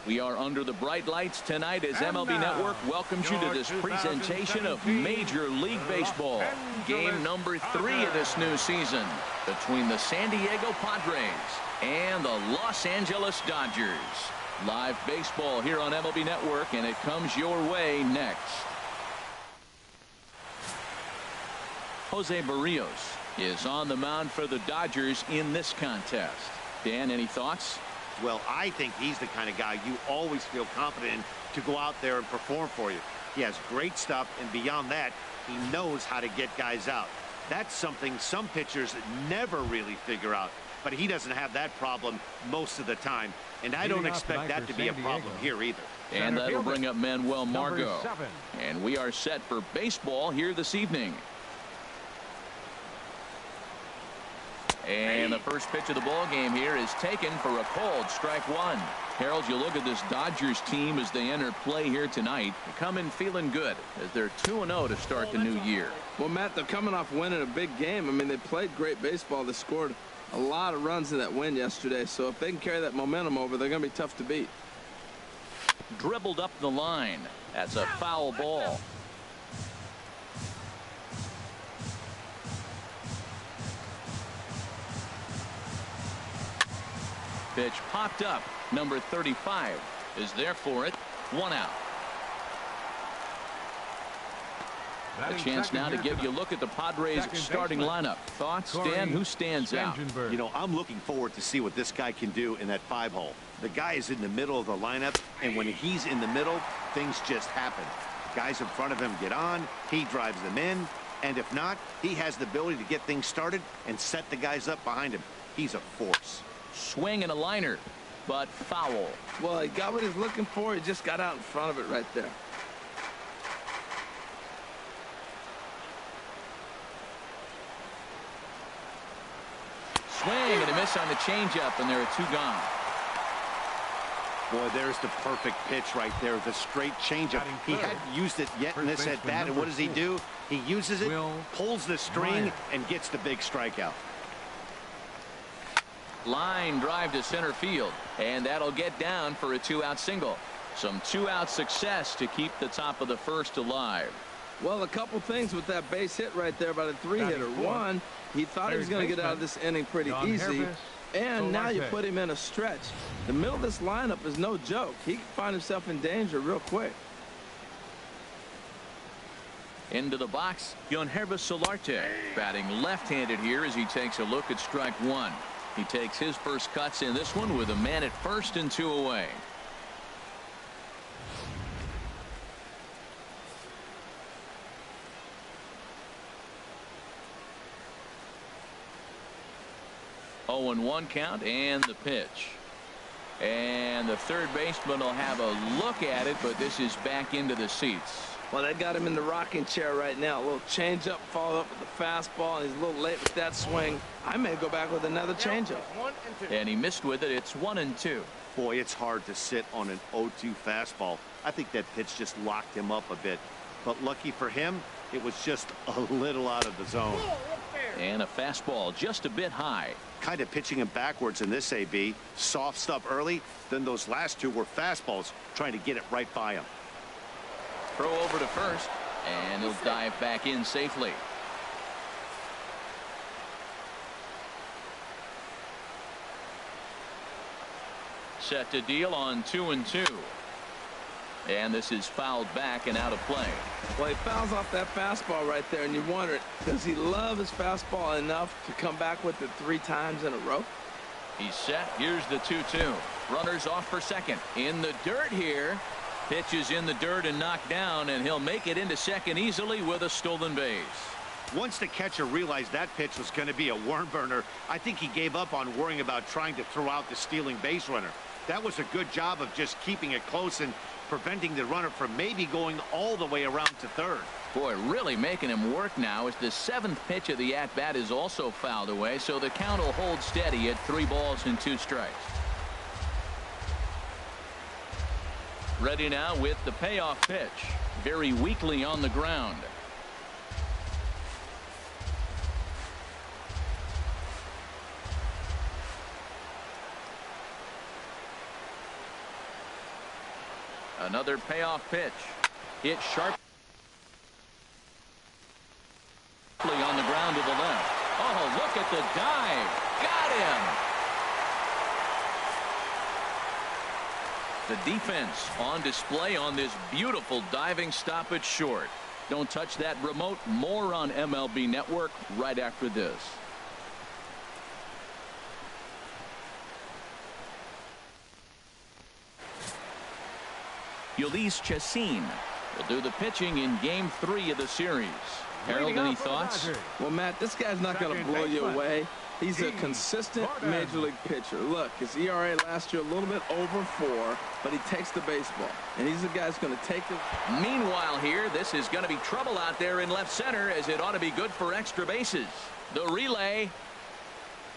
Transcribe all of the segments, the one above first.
We are under the bright lights tonight as MLB Network welcomes you to this presentation of Major League Baseball. Game number 3 of this new season between the San Diego Padres and the Los Angeles Dodgers. Live baseball here on MLB Network, and it comes your way next. Jose Barrios is on the mound for the Dodgers in this contest. Dan, any thoughts? Well, I think he's the kind of guy you always feel confident in to go out there and perform for you. He has great stuff, and beyond that, he knows how to get guys out. That's something some pitchers never really figure out, but he doesn't have that problem most of the time, and I don't expect that to be a problem here either. And that'll bring up Manuel Margot. And we are set for baseball here this evening. And the first pitch of the ball game here is taken for a called strike one. Harold, you look at this Dodgers team as they enter play here tonight. They come in feeling good as they're 2-0 to start the new year. Well, Matt, they're coming off winning a big game. I mean, they played great baseball. They scored a lot of runs in that win yesterday. So if they can carry that momentum over, they're going to be tough to beat. Dribbled up the line. That's a foul ball. Pitch popped up. Number 35 is there for it. 1 out. A chance now to give you a look at the Padres starting lineup. Thoughts, Dan? Who stands out? You know, I'm looking forward to see what this guy can do in that 5-hole. The guy is in the middle of the lineup, and when he's in the middle, things just happen. Guys in front of him get on, he drives them in, and if not, he has the ability to get things started and set the guys up behind him. He's a force. Swing and a liner, but foul. Well, he got what he's looking for. He just got out in front of it right there. Swing and a miss on the changeup, and there are 2 gone. Boy, there's the perfect pitch right there, the straight changeup. He hadn't used it yet in this at-bat, and what does he do? He uses it, pulls the string, and gets the big strikeout. Line drive to center field, and that'll get down for a 2-out single. Some 2-out success to keep the top of the first alive. Well, a couple things with that base hit right there by the 3-hitter. One, he thought he was going to get out of this inning pretty easy, and now you put him in a stretch. The middle of this lineup is no joke. He can find himself in danger real quick. Into the box, Yonhervis Solarte, batting left-handed here as he takes a look at strike one. He takes his first cuts in this one with a man at first and 2 away. Oh, and 1 count, and the pitch. And the third baseman will have a look at it, but this is back into the seats. Well, they got him in the rocking chair right now. A little changeup followed up with the fastball, and he's a little late with that swing. I may go back with another changeup. And he missed with it. It's 1-2. Boy, it's hard to sit on an 0-2 fastball. I think that pitch just locked him up a bit. But lucky for him, it was just a little out of the zone. And a fastball just a bit high. Kind of pitching him backwards in this AB. Soft stuff early, then those last 2 were fastballs, trying to get it right by him. Throw over to first, and he'll dive back in safely. Set to deal on 2-2. And this is fouled back and out of play. Well, he fouls off that fastball right there, and you wonder, does he love his fastball enough to come back with it 3 times in a row? He's set. Here's the 2-2. Runners off for second. In the dirt here. Pitch is in the dirt and knocked down, and he'll make it into second easily with a stolen base. Once the catcher realized that pitch was going to be a worm burner, I think he gave up on worrying about trying to throw out the stealing base runner. That was a good job of just keeping it close and preventing the runner from maybe going all the way around to third. Boy, really making him work now as the 7th pitch of the at-bat is also fouled away, so the count will hold steady at 3 balls and 2 strikes. Ready now with the payoff pitch. Very weakly on the ground. Another payoff pitch. Hit sharply on the ground to the left. Oh, look at the dive. Got him. The defense on display on this beautiful diving stop at short. Don't touch that remote. More on MLB Network right after this. Ulysses Chassin will do the pitching in Game 3 of the series. Harold, any thoughts? Well, Matt, this guy's not going to blow you away. He's a consistent major league pitcher. Look, his ERA last year a little bit over 4, but he takes the baseball. And he's the guy who's going to take it. Meanwhile here, this is going to be trouble out there in left center, as it ought to be good for extra bases. The relay.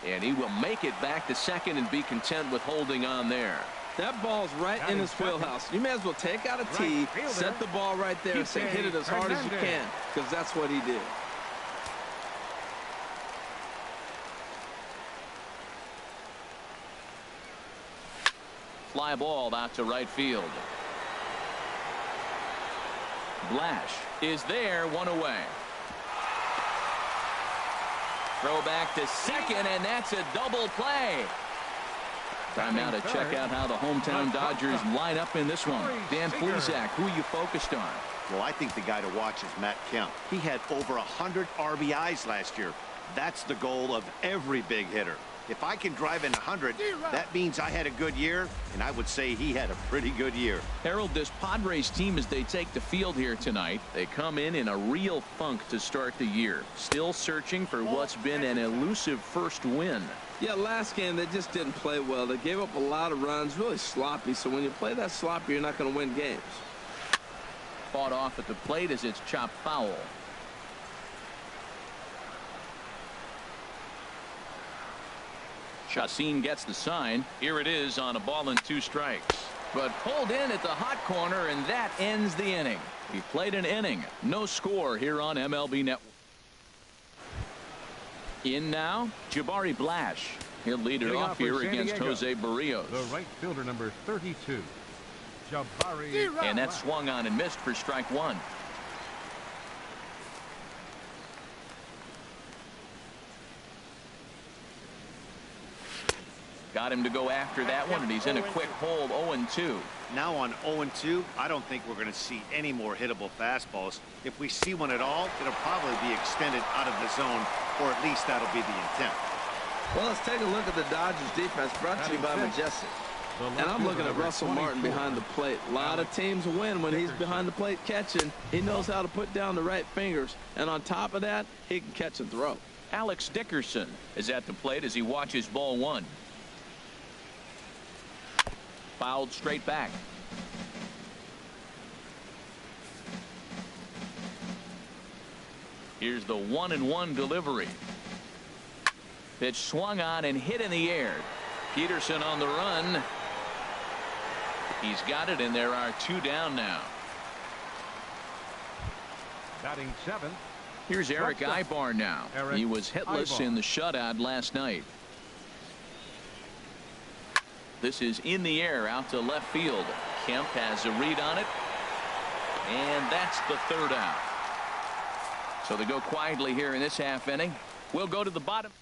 And he will make it back to second and be content with holding on there. That ball's right in his wheelhouse. You may as well take out a tee, set the ball right there, and say hit it as hard as you can, because that's what he did. Fly ball out to right field. Blash is there, one away. Throw back to second, and that's a double play. Time now to check out how the hometown Dodgers line up in this one. Dan Plesac, who are you focused on? Well, I think the guy to watch is Matt Kemp. He had over 100 RBIs last year. That's the goal of every big hitter. If I can drive in 100, that means I had a good year, and I would say he had a pretty good year. Harold, this Padres team, as they take the field here tonight, they come in a real funk to start the year. Still searching for what's been an elusive first win. Yeah, last game they just didn't play well. They gave up a lot of runs, really sloppy. So when you play that sloppy, you're not going to win games. Fought off at the plate as it's chopped foul. Chassin gets the sign. Here it is on a ball and 2 strikes. But pulled in at the hot corner, and that ends the inning. He played an inning. No score here on MLB Network. In now, Jabari Blash. He'll lead it off here against Jose Barrios. The right fielder, number 32, Jabari. And that swung on and missed for strike 1. Got him to go after that one, and he's in a quick hole, 0-2. Now on 0-2, I don't think we're going to see any more hittable fastballs. If we see one at all, it'll probably be extended out of the zone, or at least that'll be the intent. Well, let's take a look at the Dodgers defense, brought to you by Majestic. And I'm looking at Russell Martin behind the plate. A lot of teams win when he's behind the plate catching. He knows how to put down the right fingers. And on top of that, he can catch and throw. Alex Dickerson is at the plate as he watches ball 1. Fouled straight back. Here's the 1-1 delivery. Pitch swung on and hit in the air. Peterson on the run. He's got it, and there are 2 down now. Batting 7. Here's Eric Ibar now. He was hitless in the shutout last night. This is in the air out to left field. Kemp has a read on it. And that's the 3rd out. So they go quietly here in this half inning. We'll go to the bottom.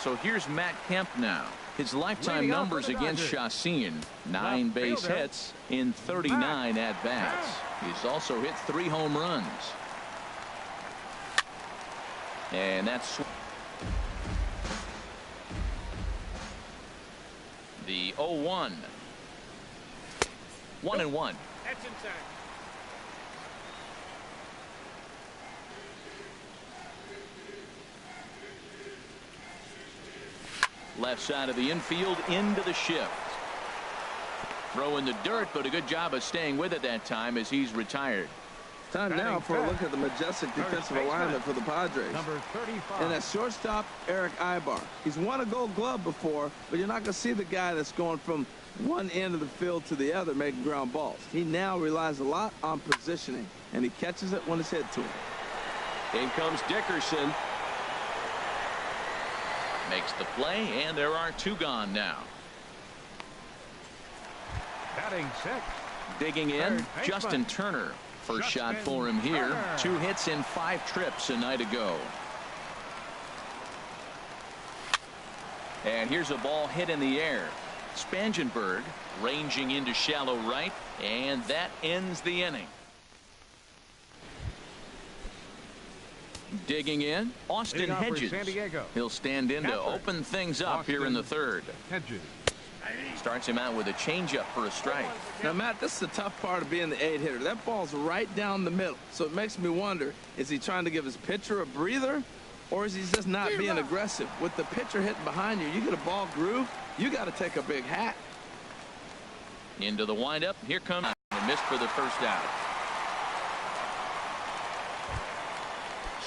So here's Matt Kemp now. His lifetime numbers against Chassin: 9 base hits in 39 at-bats. He's also hit 3 home runs. And that's the 0-1. 1-1. That's inside. Left side of the infield into the shift. Throw in the dirt, but a good job of staying with it that time as he's retired. Time now for a look at the Majestic defensive alignment for the Padres. Number 35. And at shortstop, Eric Ibar. He's won a Gold Glove before, but you're not going to see the guy that's going from one end of the field to the other making ground balls. He now relies a lot on positioning, and he catches it when it's hit to him. In comes Dickerson. Makes the play, and there are 2 gone now. Batting six. Digging in, Third baseman. Justin Turner. First shot for him here. Turner. 2 hits in 5 trips a night ago. And here's a ball hit in the air. Spangenberg ranging into shallow right, and that ends the inning. Digging in, Austin Leading off for Hedges. San Diego. He'll stand in to Catcher. open things up here in the third. Hedges. Starts him out with a changeup for a strike. Now, Matt, this is the tough part of being the 8-hitter. That ball's right down the middle. So it makes me wonder, is he trying to give his pitcher a breather, or is he just not being aggressive? With the pitcher hitting behind you, you get a ball groove, you got to take a big hack. Into the windup. Here comes and missed for the first out.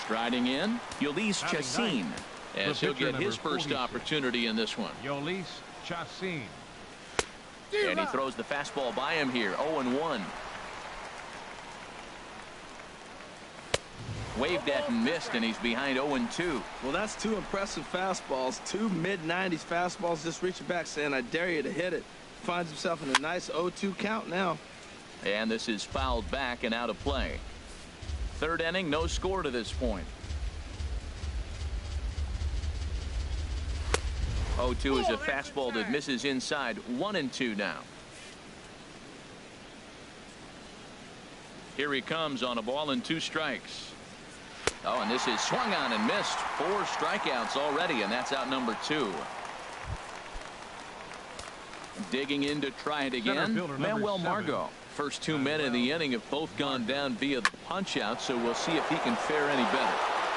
Striding in, Yolis Batting Chacin, ninth, as the he'll pitcher get his number first 46. opportunity in this one. Yolis Chacin. And he throws the fastball by him here. 0-1. Waved at and missed, and he's behind 0-2. Well, that's 2 impressive fastballs, 2 mid-90s fastballs, just reaching back saying, I dare you to hit it. Finds himself in a nice 0-2 count now. And this is fouled back and out of play. Third inning, no score to this point. 0-2 is a fastball that misses inside. 1-2 now. Here he comes on a ball and 2 strikes. Oh, and this is swung on and missed. 4 strikeouts already, and that's out number 2. Digging in to try it again. Manuel Margot. First 2 men in the inning have both gone down via the punch out, so we'll see if he can fare any better.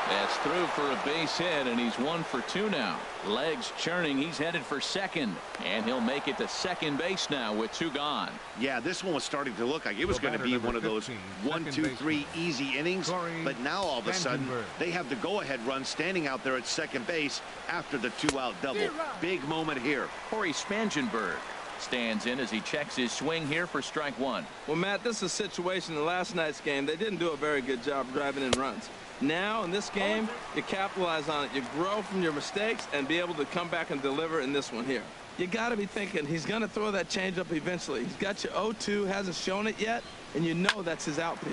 That's through for a base hit, and he's 1 for 2 now. Legs churning. He's headed for second, and he'll make it to second base now with 2 gone. Yeah, this one was starting to look like it was going to be one of those 1, 2, 3 easy innings, but now all of a sudden they have the go-ahead run standing out there at second base after the 2-out double. Big moment here. Corey Spangenberg stands in as he checks his swing here for strike 1. Well, Matt, this is a situation in last night's game. They didn't do a very good job driving in runs. Now, in this game, you capitalize on it. You grow from your mistakes and be able to come back and deliver in this one here. You got to be thinking he's going to throw that changeup eventually. He's got you 0-2, hasn't shown it yet, and you know that's his out pitch.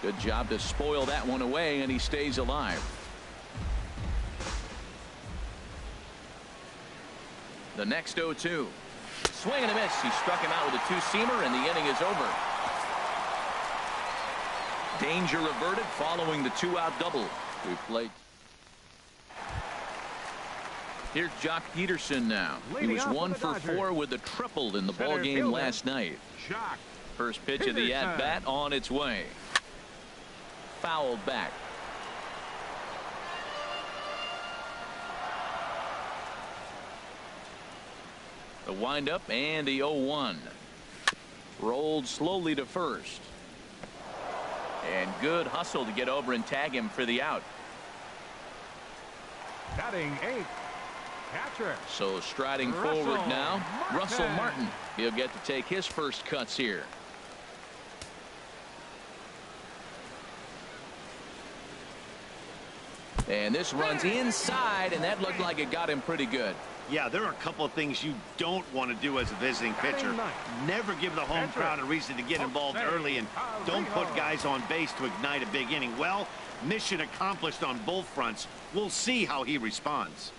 Good job to spoil that one away, and he stays alive. The next 0-2. Swing and a miss. He struck him out with a 2-seamer, and the inning is over. Danger reverted following the 2-out double. We played. Here's Jock Peterson now. He was 1 for 4 with a triple in the ball game last night. Jock. First pitch of the at-bat on its way. Fouled back. The windup and the 0-1. Rolled slowly to first. And good hustle to get over and tag him for the out. Batting 8. Catcher. So striding forward now, Russell Martin. He'll get to take his first cuts here. And this runs inside, and that looked like it got him pretty good. Yeah, there are a couple of things you don't want to do as a visiting pitcher. Never give the home crowd a reason to get involved early, and don't put guys on base to ignite a big inning. Well, mission accomplished on both fronts. We'll see how he responds.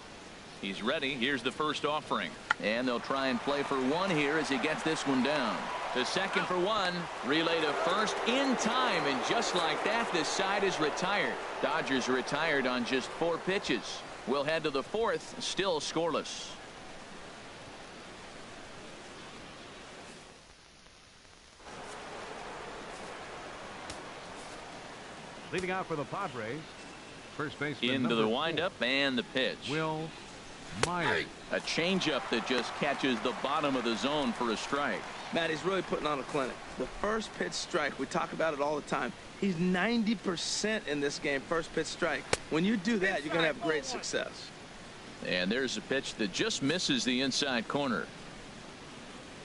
He's ready. Here's the first offering. And they'll try and play for 1 here as he gets this one down. To second for 1. Relay to first in time. And just like that, this side is retired. Dodgers retired on just 4 pitches. We'll head to the 4th, still scoreless. Leading out for the Padres. First baseman Into the windup and the pitch. Will Myers. A changeup that just catches the bottom of the zone for a strike. Matt, he's really putting on a clinic. The first pitch strike, we talk about it all the time. He's 90% in this game, first pitch strike. When you do that, you're going to have great success. And there's a pitch that just misses the inside corner.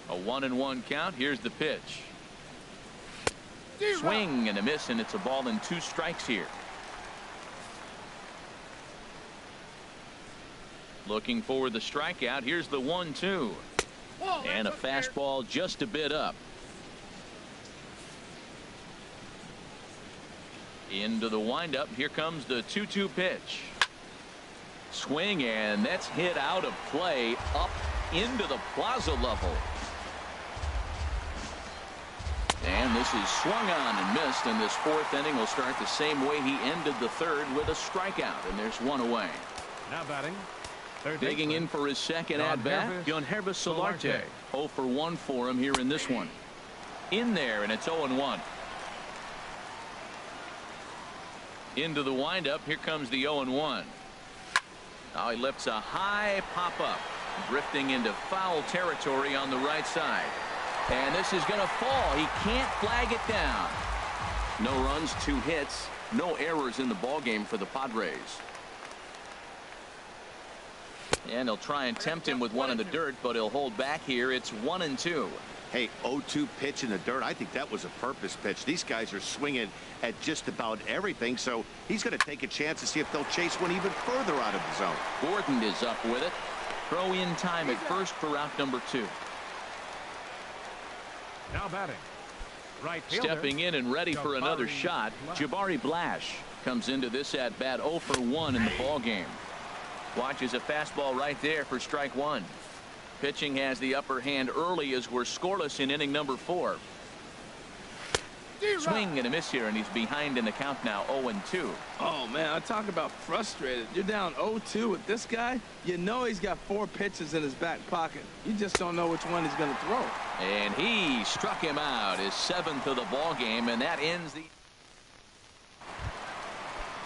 A 1-1 count. Here's the pitch. Swing and a miss, and it's a ball and 2 strikes here. Looking for the strikeout. Here's the 1-2. And a fastball just a bit up. Into the windup. Here comes the 2-2 pitch. Swing, and that's hit out of play up into the plaza level. And this is swung on and missed, and this fourth inning will start the same way he ended the third, with a strikeout, and there's one away. Now batting. Digging in for his second at-bat, Johannes Solarte. 0 for 1 for him here in this one. In there, and it's 0-1. Into the windup. Here comes the 0-1. Now he lifts a high pop-up, drifting into foul territory on the right side. And this is going to fall. He can't flag it down. No runs, 2 hits, no errors in the ballgame for the Padres. And they'll try and tempt him with one in the dirt, but he'll hold back here. It's 1-2. Hey, 0-2 pitch in the dirt. I think that was a purpose pitch. These guys are swinging at just about everything, so he's going to take a chance to see if they'll chase one even further out of the zone. Gordon is up with it. Throw in time at first for out number 2. Now batting. Right fielder. Stepping in and ready for another shot. Jabari Blash comes into this at bat 0 for 1 in the ball game. Watches a fastball right there for strike 1. Pitching has the upper hand early as we're scoreless in inning number 4. Swing and a miss here, and he's behind in the count now, 0-2. Oh, man, I talk about frustrated. You're down 0-2 with this guy. You know he's got 4 pitches in his back pocket. You just don't know which one he's going to throw. And he struck him out, his 7th of the ball game, and that ends the...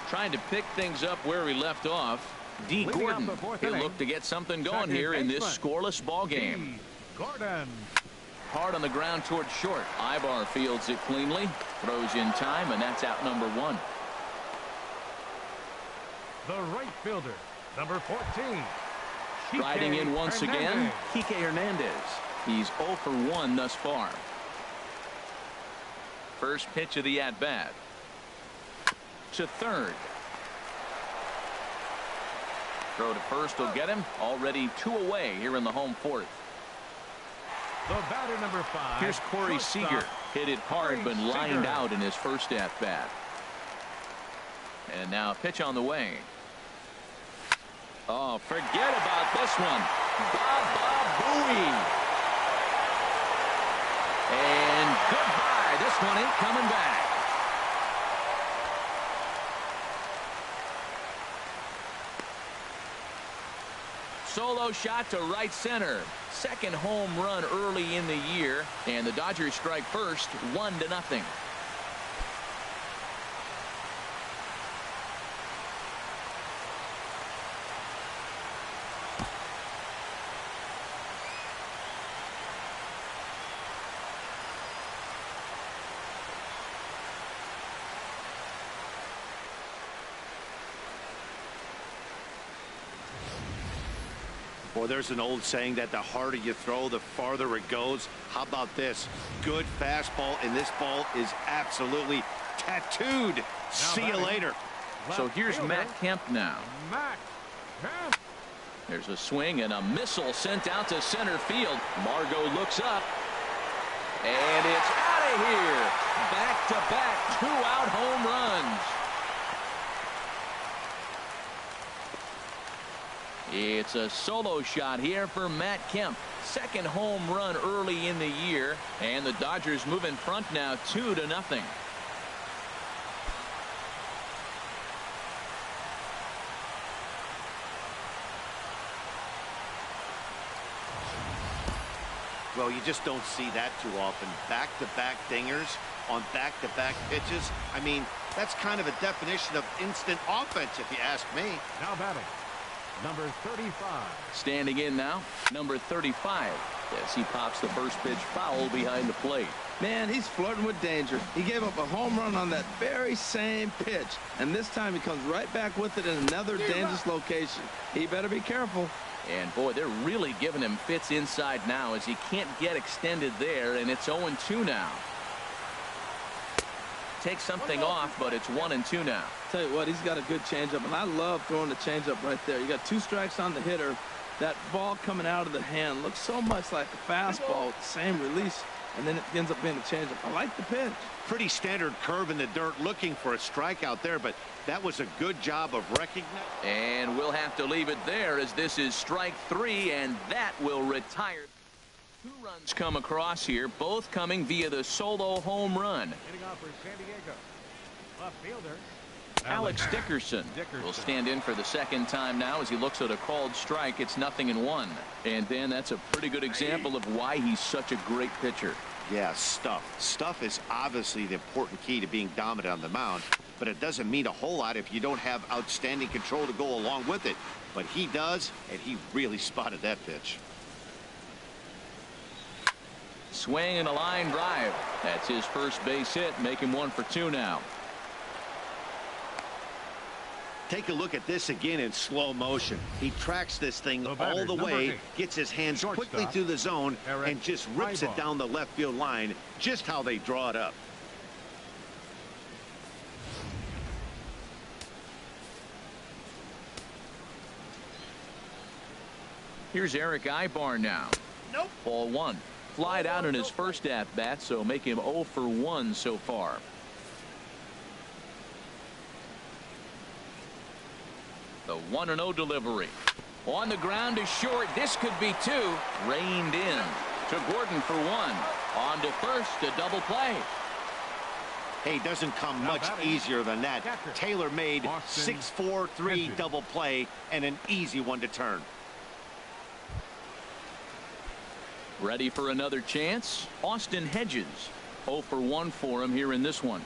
Trying to pick things up where he left off. D. Gordon. He'll look to get something going here in this scoreless ball game. Gordon. Hard on the ground towards short. Ibar fields it cleanly, throws in time, and that's out number 1. The right fielder, number 14. Riding in once again, Kike Hernandez. He's 0 for 1 thus far. First pitch of the at-bat. To third. Throw to first will get him. Already 2 away here in the home 4th. The batter, number 5. Here's Corey Seager. Hit it hard, but lined out in his first at-bat. And now a pitch on the way. Oh, forget about this one. Baba Booey. And goodbye. This one ain't coming back. Solo shot to right center. Second home run early in the year, and the Dodgers strike first, 1-0. Well, there's an old saying that the harder you throw, the farther it goes. How about this? Good fastball, and this ball is absolutely tattooed. See you later. So here's Matt Kemp now. Matt Kemp. There's a swing and a missile sent out to center field. Margot looks up. And it's out of here. Back-to-back 2-out home runs. It's a solo shot here for Matt Kemp. Second home run early in the year, and the Dodgers move in front now 2-0. Well, you just don't see that too often. Back-to-back dingers on back-to-back pitches. I mean, that's kind of a definition of instant offense, if you ask me. Now batting, number 35. Standing in now, number 35. As he pops the first pitch foul behind the plate. Man, he's flirting with danger. He gave up a home run on that very same pitch, and this time he comes right back with it in another dangerous location. He better be careful. And boy, they're really giving him fits inside now as he can't get extended there, and it's 0-2 now. Take something off, but it's 1-2 now. Tell you what, he's got a good changeup, and I love throwing the changeup right there. You got 2 strikes on the hitter. That ball coming out of the hand looks so much like a fastball, same release, and then it ends up being a changeup. I like the pitch. Pretty standard curve in the dirt, looking for a strikeout there, but that was a good job of recognizing. And we'll have to leave it there, as this is strike 3, and that will retire. 2 runs come across here, both coming via the solo home run. Hitting off for San Diego. Left fielder. Alex Dickerson will stand in for the second time now as he looks at a called strike. It's 0-1. And then that's a pretty good example of why he's such a great pitcher. Yeah, stuff. Stuff is obviously the important key to being dominant on the mound, but it doesn't mean a whole lot if you don't have outstanding control to go along with it. But he does, and he really spotted that pitch. Swing and a line drive. That's his first base hit, make him 1 for 2 now. Take a look at this again in slow motion. He tracks this thing all the way, gets his hands quickly through the zone, and just rips it down the left field line, just how they draw it up. Here's Eric Ibar now. Nope. Ball 1. Flied out in his first at-bat, so make him 0 for 1 so far. The 1-0 delivery. On the ground is short. This could be 2. Reined in. To Gordon for 1. On to first, a double play. Hey, doesn't come much easier than that. Taylor made 6-4-3 double play and an easy one to turn. Ready for another chance? Austin Hedges. 0 for 1 for him here in this one.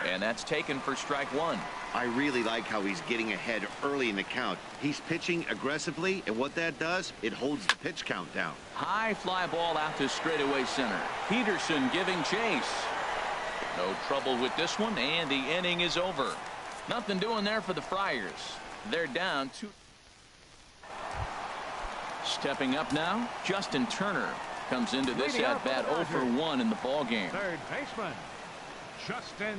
And that's taken for strike 1. I really like how he's getting ahead early in the count. He's pitching aggressively, and what that does, it holds the pitch count down. High fly ball out to straightaway center. Peterson giving chase. No trouble with this one, and the inning is over. Nothing doing there for the Friars. They're down 2. Stepping up now, Justin Turner comes into this at-bat 0 for 1 in the ball game. Third baseman, Justin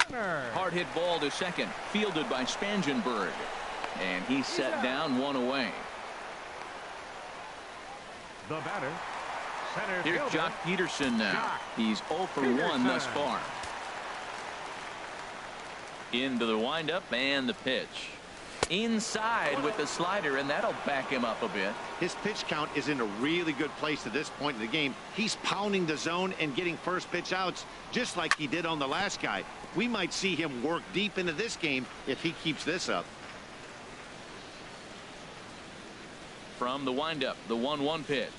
Turner. Hard hit ball to second, fielded by Spangenberg, and he's set down 1 away. The batter, center Here's fielder, Jock Peterson now. He's 0 for 1 thus far. Into the windup and the pitch. Inside with the slider, and that'll back him up a bit. His pitch count is in a really good place at this point in the game. He's pounding the zone and getting first pitch outs just like he did on the last guy. We might see him work deep into this game if he keeps this up. From the windup, the 1-1 pitch.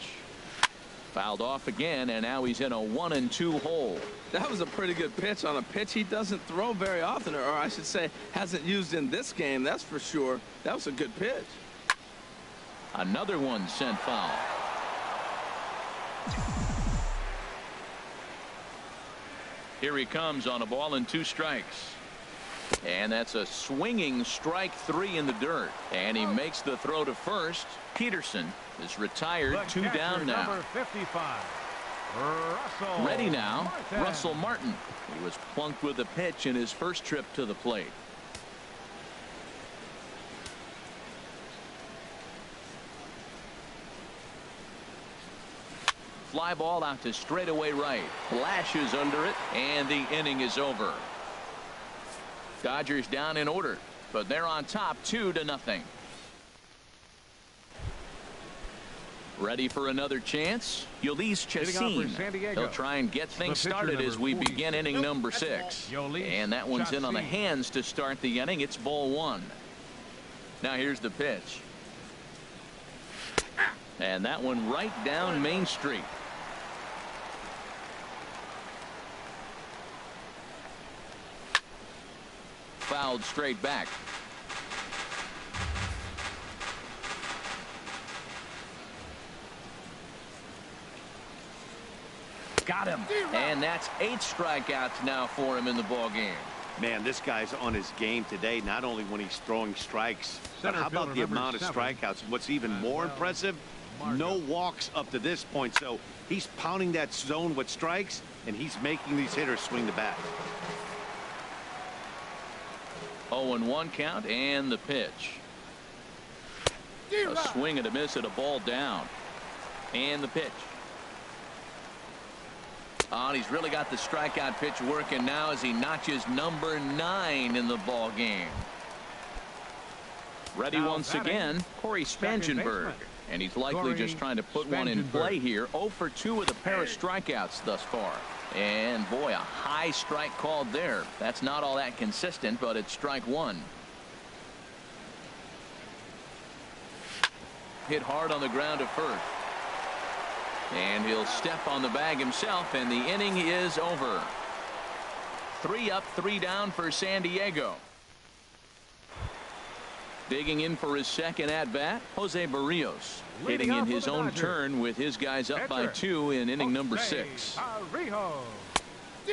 Fouled off again, and now he's in a 1-2 hole. That was a pretty good pitch on a pitch he doesn't throw very often, or I should say hasn't used in this game, that's for sure. That was a good pitch. Another one sent foul. Here he comes on a ball and 2 strikes. And that's a swinging strike 3 in the dirt. And he makes the throw to first. Peterson is retired, 2 down now. Number 55, Russell Ready now, Martin. Russell Martin. He was plunked with a pitch in his first trip to the plate. Fly ball out to straightaway right. Flashes under it, and the inning is over. Dodgers down in order, but they're on top 2-0. Ready for another chance? Yolis Chacin. He'll try and get things started as we begin inning number 6. And that one's in on the hands to start the inning. It's ball 1. Now here's the pitch. And that one right down Main Street. Fouled straight back. Got him. And that's 8 strikeouts now for him in the ball game. Man, this guy's on his game today, not only when he's throwing strikes, but how about the amount of strikeouts? And what's even more impressive, no walks up to this point. So he's pounding that zone with strikes, and he's making these hitters swing the bat. 0-1 count and the pitch. A swing and a miss at a ball down. And the pitch. Oh, he's really got the strikeout pitch working now as he notches number 9 in the ball game. Ready once again, Corey Spangenberg. And he's likely just trying to put one in play here. 0 for 2 with a pair of strikeouts thus far. And boy, a high strike called there. That's not all that consistent, but it's strike 1. Hit hard on the ground to first. And he'll step on the bag himself, and the inning is over. 3 up, 3 down for San Diego. Digging in for his second at-bat, Jose Barrios. Hitting in his own turn with his guys up by 2 in inning number 6.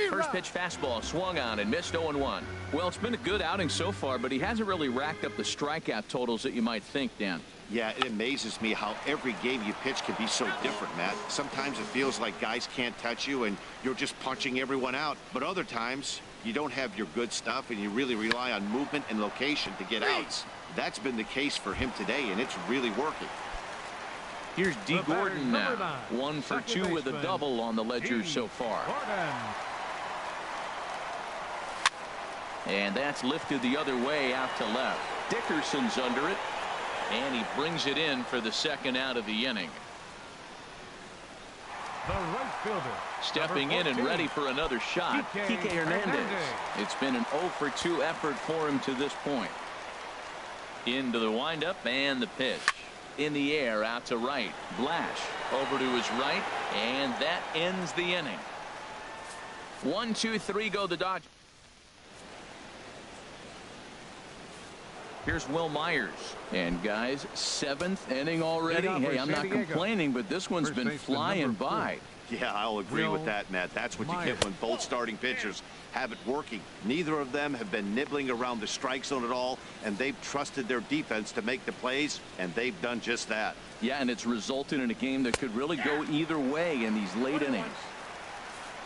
First pitch fastball swung on and missed 0-1. Well, it's been a good outing so far, but he hasn't really racked up the strikeout totals that you might think, Dan. Yeah, it amazes me how every game you pitch can be so different, Matt. Sometimes it feels like guys can't touch you and you're just punching everyone out. But other times you don't have your good stuff and you really rely on movement and location to get outs. That's been the case for him today, and it's really working. Here's D. Gordon now. 1 for 2 with a double on the ledger so far. And that's lifted the other way out to left. Dickerson's under it. And he brings it in for the second out of the inning. The right fielder. Stepping in and ready for another shot, Kike Hernandez. It's been an 0 for 2 effort for him to this point. Into the windup and the pitch. In the air out to right. Blash over to his right, and that ends the inning. 1, 2, 3 go the Dodgers. Here's Will Myers. And guys, 7th inning already. Hey, I'm not complaining, but this one's been flying by. Yeah, I'll agree with that, Matt. That's what you get when both starting pitchers have it working. Neither of them have been nibbling around the strike zone at all, and they've trusted their defense to make the plays, and they've done just that. Yeah, and it's resulted in a game that could really go either way in these late innings.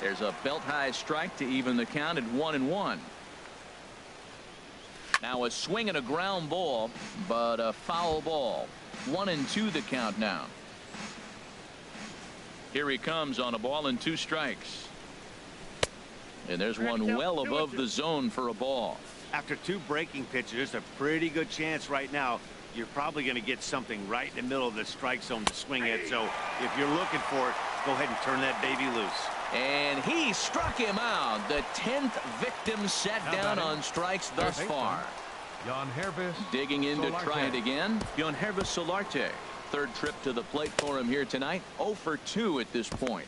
There's a belt-high strike to even the count at 1-1. Now a swing and a ground ball, but a foul ball. 1-2 the count now. Here he comes on a ball and 2 strikes. And there's one well above the zone for a ball. After 2 breaking pitches, a pretty good chance right now. You're probably going to get something right in the middle of the strike zone to swing at. So if you're looking for it, go ahead and turn that baby loose. And he struck him out. The 10th victim set down on strikes thus far. Digging in to try it again. Yangervis Solarte. 3rd trip to the plate for him here tonight. 0 for 2 at this point.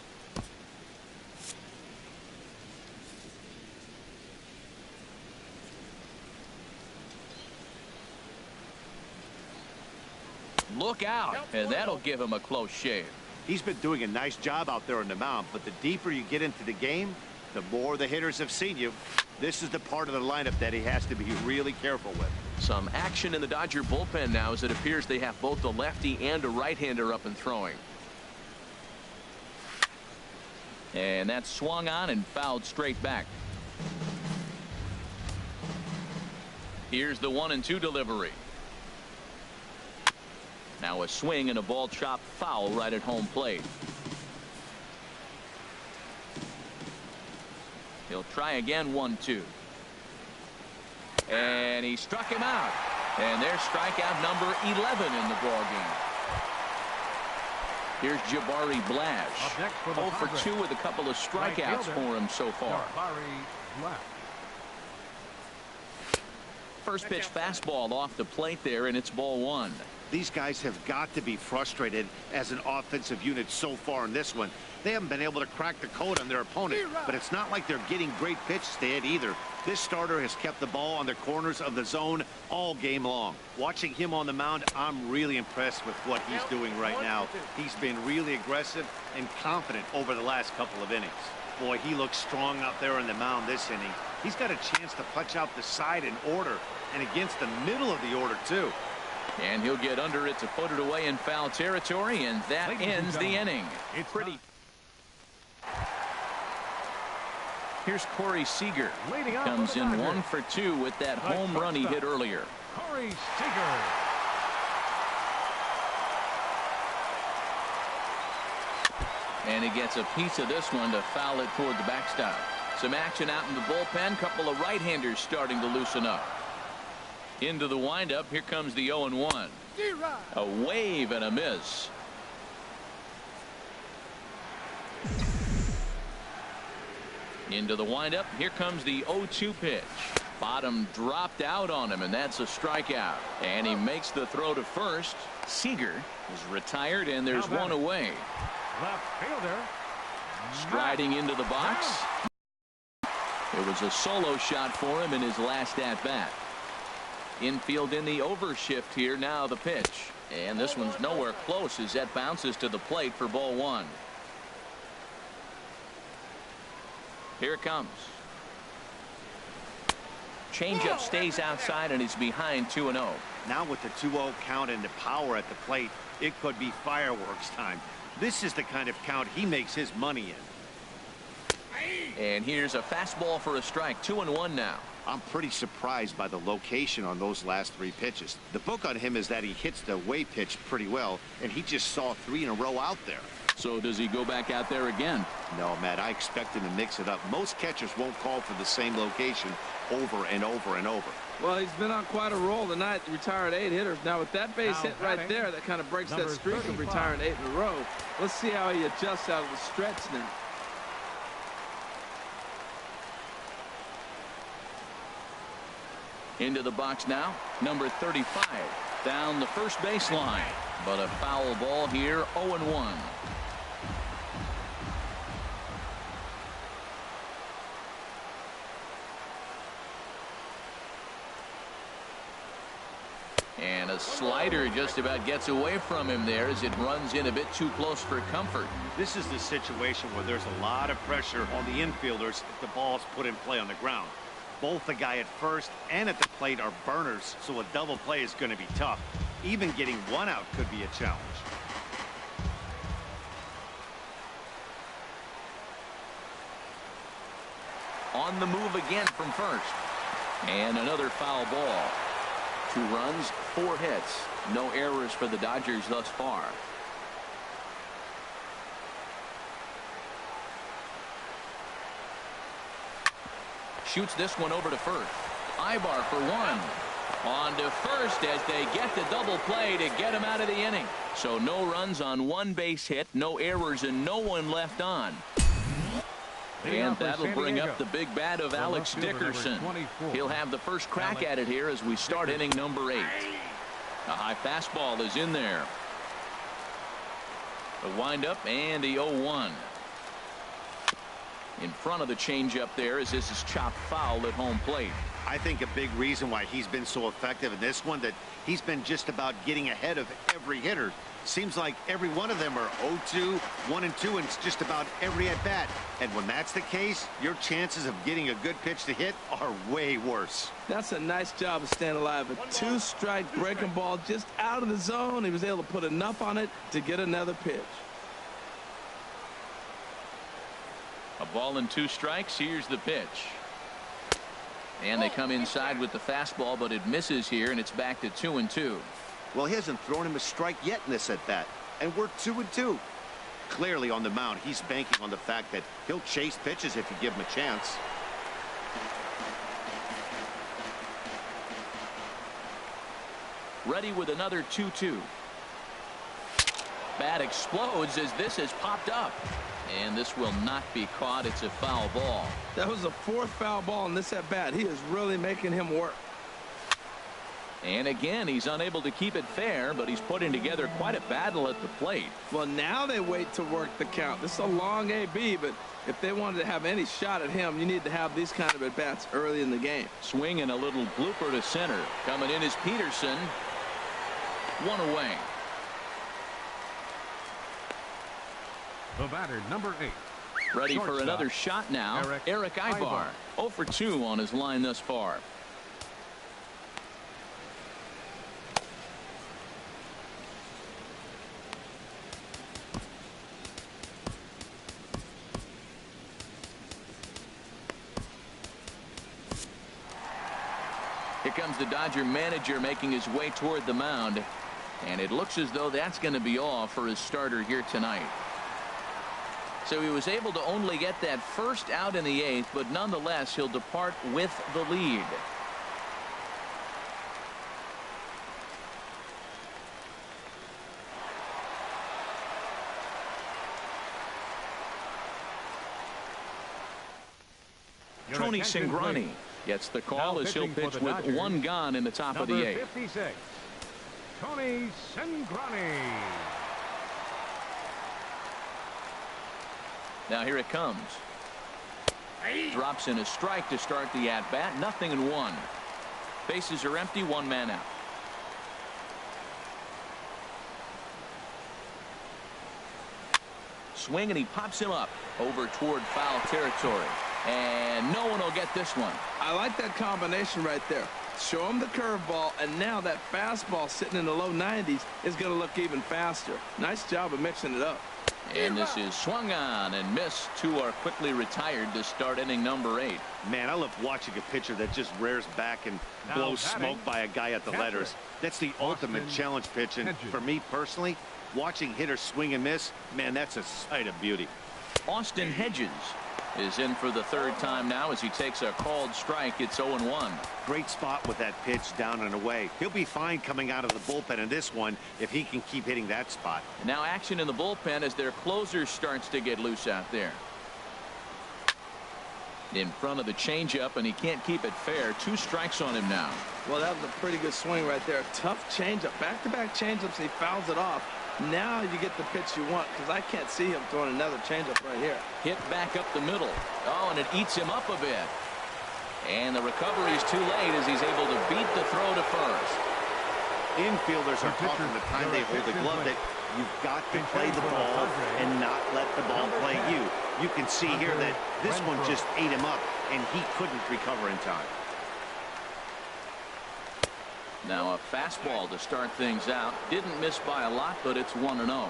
Look out, and that'll give him a close shave. He's been doing a nice job out there on the mound, but the deeper you get into the game, the more the hitters have seen you. This is the part of the lineup that he has to be really careful with. Some action in the Dodger bullpen now as it appears they have both a lefty and a right-hander up and throwing. And that's swung on and fouled straight back. Here's the 1-2 delivery. Now a swing and a ball chopped foul right at home plate. He'll try again. 1-2. And he struck him out. And there's strikeout number 11 in the ball game. Here's Jabari Blash. 0 for 2 with a couple of strikeouts for him so far. First pitch fastball off the plate there, and it's ball 1. These guys have got to be frustrated as an offensive unit so far in this one. They haven't been able to crack the code on their opponent, but it's not like they're getting great pitches to hit either. This starter has kept the ball on the corners of the zone all game long. Watching him on the mound, I'm really impressed with what he's doing right now. He's been really aggressive and confident over the last couple of innings. Boy, he looks strong out there on the mound this inning. He's got a chance to punch out the side in order and against the middle of the order, too. And he'll get under it to put it away in foul territory, and that ends the inning. It's pretty. Here's Corey Seager. Comes in 1 for 2 with that home run he hit earlier. Corey Seager. And he gets a piece of this one to foul it toward the backstop. Some action out in the bullpen. Couple of right-handers starting to loosen up. Into the windup. Here comes the 0-1. A wave and a miss. Into the windup. Here comes the 0-2 pitch. Bottom dropped out on him, and that's a strikeout. And he makes the throw to first. Seager is retired, and there's one away. Left fielder. Striding into the box. It was a solo shot for him in his last at-bat. Infield in the overshift here. Now the pitch. And this one's nowhere close as that bounces to the plate for ball one. Here it comes. Changeup stays outside, and he's behind 2-0. Now with the 2-0 count and the power at the plate, it could be fireworks time. This is the kind of count he makes his money in. And here's a fastball for a strike. 2-1 now. I'm pretty surprised by the location on those last three pitches. The book on him is that he hits the way pitch pretty well, and he just saw 3 in a row out there. So does he go back out there again? No, Matt, I expect him to mix it up. Most catchers won't call for the same location over and over and over. Well, he's been on quite a roll tonight. Retired 8 hitters. Now with that base hit right there, that kind of breaks that streak of retiring 8 in a row. Let's see how he adjusts out of the stretch now. Into the box now, number 35, down the first baseline, but a foul ball here. 0-1. And a slider just about gets away from him there as it runs in a bit too close for comfort. This is the situation where there's a lot of pressure on the infielders if the ball's put in play on the ground. Both the guy at first and at the plate are burners, so a double play is going to be tough. Even getting one out could be a challenge. On the move again from first. And another foul ball. 2 runs, 4 hits. No errors for the Dodgers thus far. Shoots this one over to first. Ibar for 1. On to first as they get the double play to get him out of the inning. So no runs on 1 base hit, no errors, and no one left on. And that'll bring up the big bat of Alex Dickerson. He'll have the first crack at it here as we start inning number 8. A high fastball is in there. The windup and the 0-1. In front of the changeup there as this is chopped foul at home plate. I think a big reason why he's been so effective in this one that he's been just about getting ahead of every hitter. Seems like every one of them are 0-2, 1-2, and it's just about every at bat. And when that's the case, your chances of getting a good pitch to hit are way worse. That's a nice job of staying alive. A 2-strike breaking ball just out of the zone. He was able to put enough on it to get another pitch. A ball and 2 strikes. Here's the pitch. And they come inside with the fastball, but it misses here, and it's back to 2-2. Well, he hasn't thrown him a strike yet in this at bat, and we're 2-2. Clearly on the mound, he's banking on the fact that he'll chase pitches if you give him a chance. Ready with another 2-2. Bat explodes as this has popped up. And this will not be caught. It's a foul ball. That was the 4th foul ball in this at bat. He is really making him work. And again, he's unable to keep it fair, but he's putting together quite a battle at the plate. Well, now they wait to work the count. This is a long AB, but if they wanted to have any shot at him, you need to have these kind of at-bats early in the game. Swing and a little blooper to center. Coming in is Peterson. 1 away. The batter, number 8. Ready for another shot now. Eric Ibar. 0 for 2 on his line thus far. Here comes the Dodger manager making his way toward the mound. And it looks as though that's going to be all for his starter here tonight. So he was able to only get that first out in the 8th, but nonetheless, he'll depart with the lead. Tony Cingrani gets the call as he'll pitch with one gone in the top of the 8th. 56, Tony Cingrani. Now here it comes. Drops in a strike to start the at-bat. 0-1. Bases are empty. One man out. Swing, and he pops him up over toward foul territory. And no one will get this one. I like that combination right there. Show him the curveball, and now that fastball sitting in the low 90s is going to look even faster. Nice job of mixing it up. And this is swung on and missed. Two are quickly retired to start inning number 8. Man, I love watching a pitcher that just rears back and blows smoke by a guy at the letters. That's the ultimate challenge pitch. And for me personally, watching hitters swing and miss, man, that's a sight of beauty. Austin Hedges is in for the 3rd time now as he takes a called strike. It's 0-1. Great spot with that pitch down and away. He'll be fine coming out of the bullpen in this one if he can keep hitting that spot. Now action in the bullpen as their closer starts to get loose out there. In front of the changeup, and he can't keep it fair. 2 strikes on him now. Well, that was a pretty good swing right there. Tough changeup. Back-to-back changeups, and he fouls it off. Now you get the pitch you want, because I can't see him throwing another changeup right here. Hit back up the middle. Oh, and it eats him up a bit. And the recovery is too late as he's able to beat the throw to first. Infielders are taught from the time they hold the glove that you've got to play the ball and not let the ball play you. You can see here that this one just ate him up, and he couldn't recover in time. Now a fastball to start things out. Didn't miss by a lot, but it's 1-0.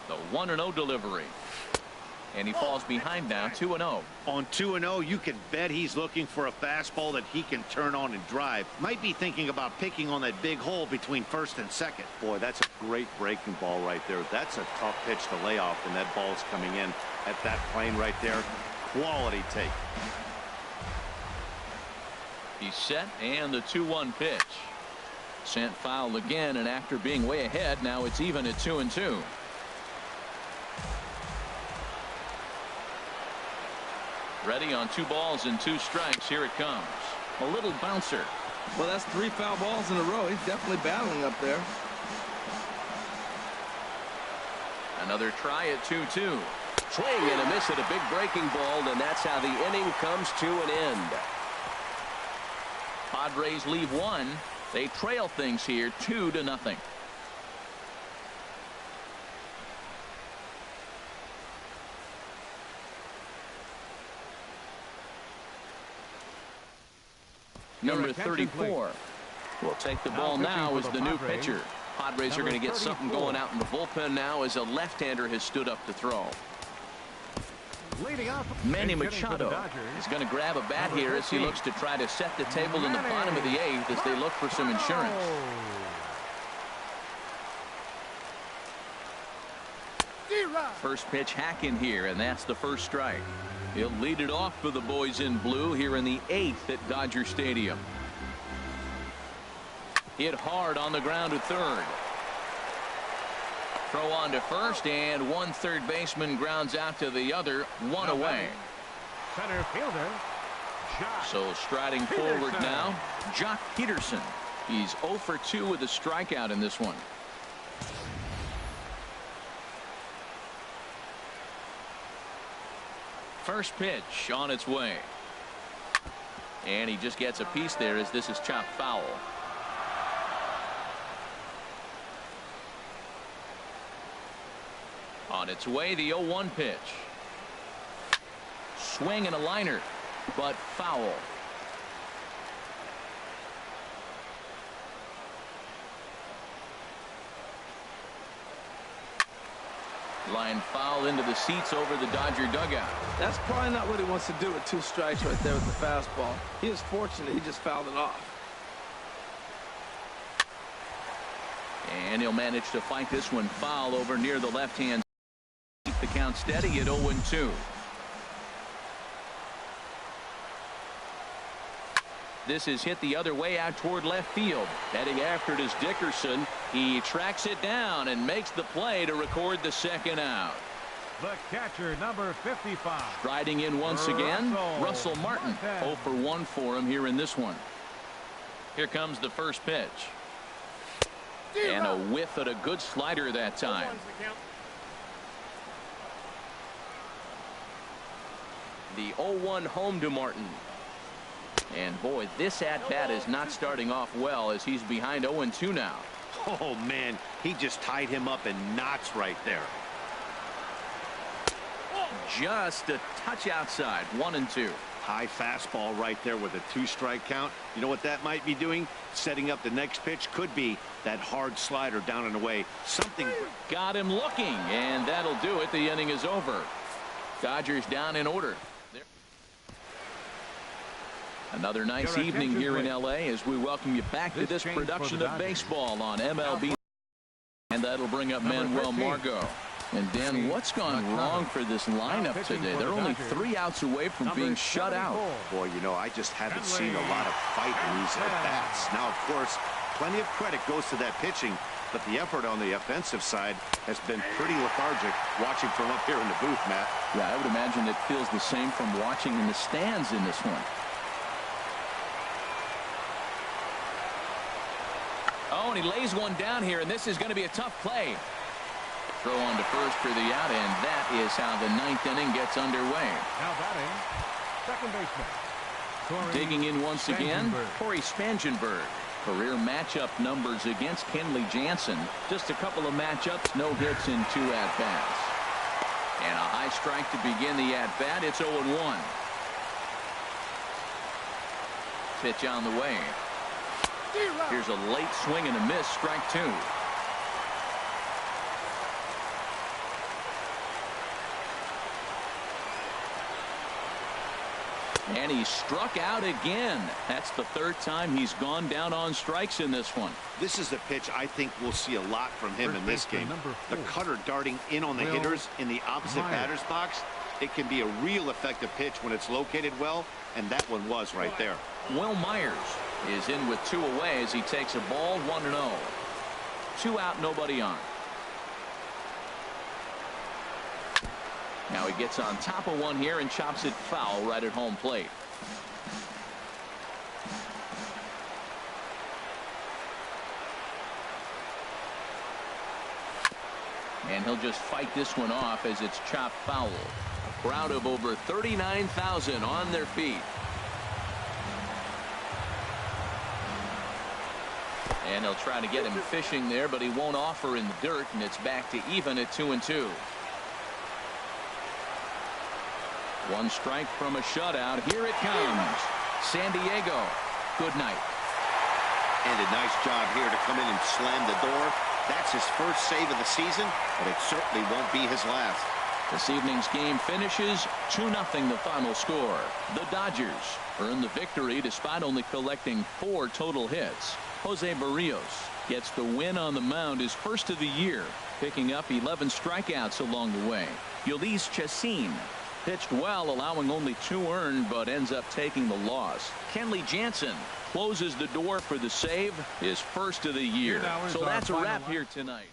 The 1-0 delivery. And he falls behind now, 2-0. On 2-0, you can bet he's looking for a fastball that he can turn on and drive. Might be thinking about picking on that big hole between 1st and 2nd. Boy, that's a great breaking ball right there. That's a tough pitch to lay off when that ball's coming in at that plane right there. Quality take. He's set, and the 2-1 pitch. Sent foul again, and after being way ahead, now it's even at 2-2. Ready on 2 balls and 2 strikes. Here it comes. A little bouncer. Well, that's 3 foul balls in a row. He's definitely battling up there. Another try at 2-2. Swing and a miss at a big breaking ball, and that's how the inning comes to an end. Padres leave 1. They trail things here 2-0. Number 34 will take the ball now as the new pitcher. Padres are going to get something going out in the bullpen now as a left-hander has stood up to throw. Manny Machado is going to grab a bat here as he looks to try to set the table in the bottom of the 8th as they look for some insurance. First pitch hack in here, and that's the first strike. He'll lead it off for the boys in blue here in the 8th at Dodger Stadium. Hit hard on the ground to 3rd. Throw on to 1st, and 1 third baseman grounds out to the other, 1 away. Center fielder, so striding forward now, Jock Peterson. He's 0 for 2 with a strikeout in this one. First pitch on its way. And he just gets a piece there as this is chopped foul. On its way, the 0-1 pitch. Swing and a liner, but foul. Line foul into the seats over the Dodger dugout. That's probably not what he wants to do with 2 strikes right there with the fastball. He is fortunate he just fouled it off. And he'll manage to fight this one foul over near the left-hand. Keep the count steady at 0-2. This is hit the other way out toward left field. Heading after it is Dickerson. He tracks it down and makes the play to record the second out. The catcher, number 55. Striding in once again, Russell Martin. 0 for 1 for him here in this one. Here comes the first pitch. And a whiff at a good slider that time. The 0-1 home to Martin. And boy, this at-bat is not starting off well as he's behind 0-2 now. Oh, man, he just tied him up in knots right there. Just a touch outside. 1-2. High fastball right there with a 2-strike count. You know what that might be doing? Setting up the next pitch. Could be that hard slider down and away. Something. Got him looking, and that'll do it. The inning is over. Dodgers down in order. Another nice evening here in L.A. as we welcome you back to this production of baseball on MLB. And that'll bring up Manuel Margot. And Dan, what's gone wrong for this lineup today? They're only 3 outs away from being shut out. Boy, you know, I just haven't seen a lot of fight in these at-bats. Now, of course, plenty of credit goes to that pitching, but the effort on the offensive side has been pretty lethargic watching from up here in the booth, Matt. Yeah, I would imagine it feels the same from watching in the stands in this one. Oh, and he lays one down here, and this is going to be a tough play. Throw on to first for the out, and that is how the 9th inning gets underway. Now batting, second baseman. Digging in once again, Corey Spangenberg. Career matchup numbers against Kenley Jansen. Just a couple of matchups, no hits in 2 at-bats. And a high strike to begin the at-bat. It's 0-1. Pitch on the way. Here's a late swing and a miss, strike 2. And he struck out again. That's the 3rd time he's gone down on strikes in this one. This is a pitch I think we'll see a lot from him in this game. The cutter darting in on the hitters in the opposite batter's box. It can be a real effective pitch when it's located well, and that one was right there. Will Myers is in with 2 away as he takes a ball. 1-0. 2 out, nobody on. Now he gets on top of one here and chops it foul right at home plate. And he'll just fight this one off as it's chopped foul. A crowd of over 39,000 on their feet. And he'll try to get him fishing there, but he won't offer in the dirt, and it's back to even at 2-2. 1 strike from a shutout. Here it comes. San Diego. Good night. And a nice job here to come in and slam the door. That's his first save of the season, but it certainly won't be his last. This evening's game finishes 2-0 the final score. The Dodgers earn the victory despite only collecting 4 total hits. Jose Barrios gets the win on the mound, his first of the year, picking up 11 strikeouts along the way. Ulysses Chacin pitched well, allowing only 2 earned, but ends up taking the loss. Kenley Jansen closes the door for the save, his first of the year. So that's a wrap here tonight.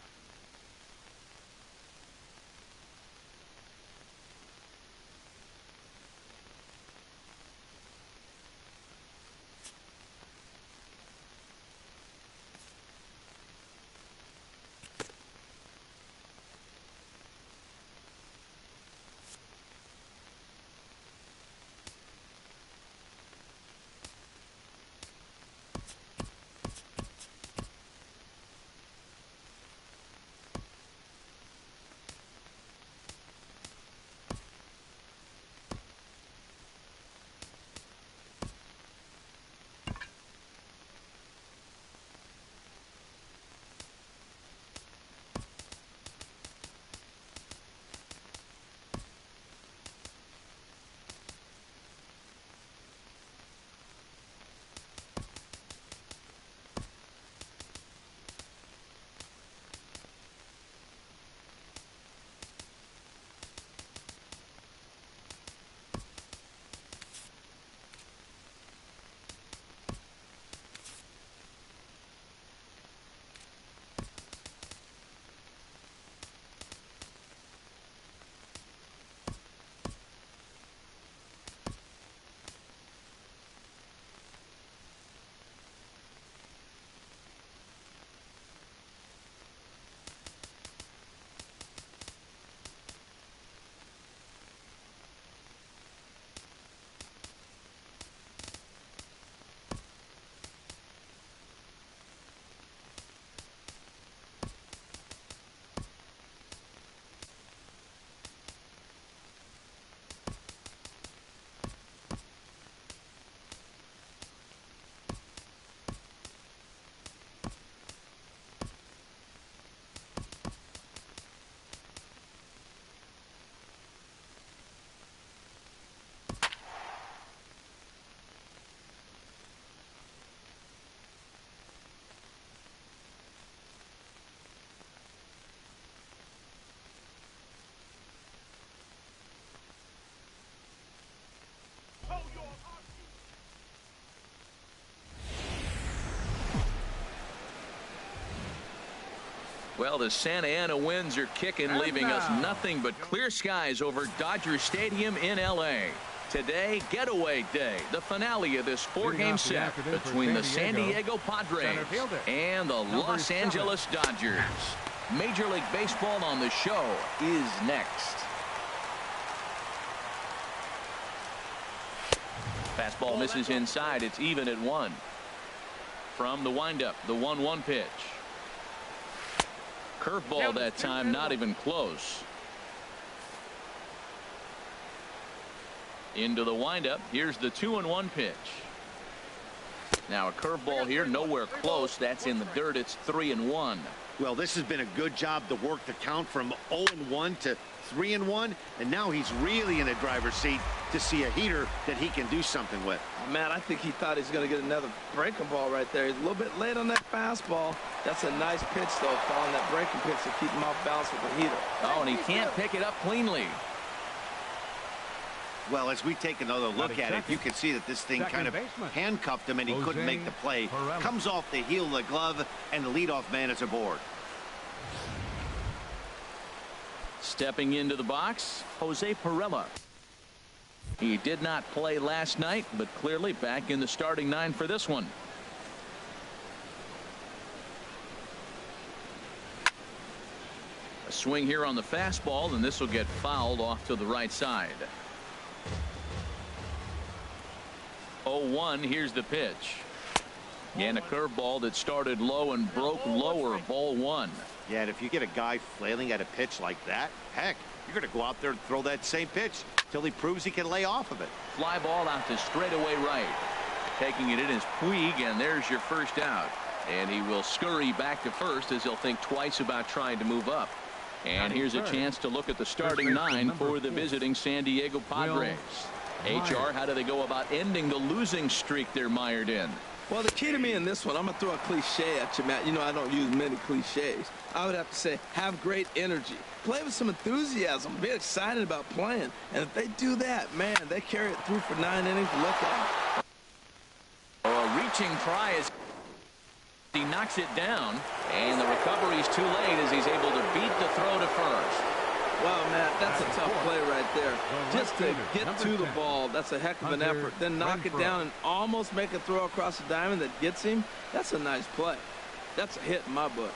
Well, the Santa Ana winds are kicking, leaving us nothing but clear skies over Dodger Stadium in L.A. Today, getaway day, the finale of this four-game set between the San Diego Padres and the Los Angeles Dodgers. Major League Baseball on the show is next. Fastball misses inside. It's even at 1. From the windup, the 1-1 pitch. Curveball that time, not even close. Into the windup. Here's the 2-1 pitch. Now a curveball here, nowhere close. That's in the dirt. It's 3-1. Well, this has been a good job to work the count from 0-1 to 3-1, and now he's really in the driver's seat to see a heater that he can do something with. Oh, man, I think he thought he's going to get another breaking ball right there. He's a little bit late on that fastball. That's a nice pitch, though, following that breaking pitch to keep him off balance with the heater. Oh, and he can't pick it up cleanly. Well, as we take another look at it, you can see that this thing kind of handcuffed him and he couldn't make the play. Comes off the heel of the glove, and the leadoff man is aboard. Stepping into the box, Jose Pirela. He did not play last night, but clearly back in the starting 9 for this one. A swing here on the fastball, and this will get fouled off to the right side. 0-1. Here's the pitch. And a curveball that started low and broke lower. Ball 1. Yeah, and if you get a guy flailing at a pitch like that, heck, you're going to go out there and throw that same pitch till he proves he can lay off of it. Fly ball out to straightaway right. Taking it in is Puig, and there's your first out. And he will scurry back to first as he'll think twice about trying to move up. And here's a chance to look at the starting 9 for the visiting San Diego Padres. HR, how do they go about ending the losing streak they're mired in? Well, the key to me in this one, I'm going to throw a cliche at you, Matt. You know I don't use many cliches. I would have to say have great energy. Play with some enthusiasm. Be excited about playing. And if they do that, man, they carry it through for 9 innings. Look at it. Oh, a reaching try as he knocks it down. And the recovery's too late as he's able to beat the throw to first. Wow, Matt, that's a tough play right there. Just to get to the ball, that's a heck of an effort. Then knock it down and almost make a throw across the diamond that gets him. That's a nice play. That's a hit in my book.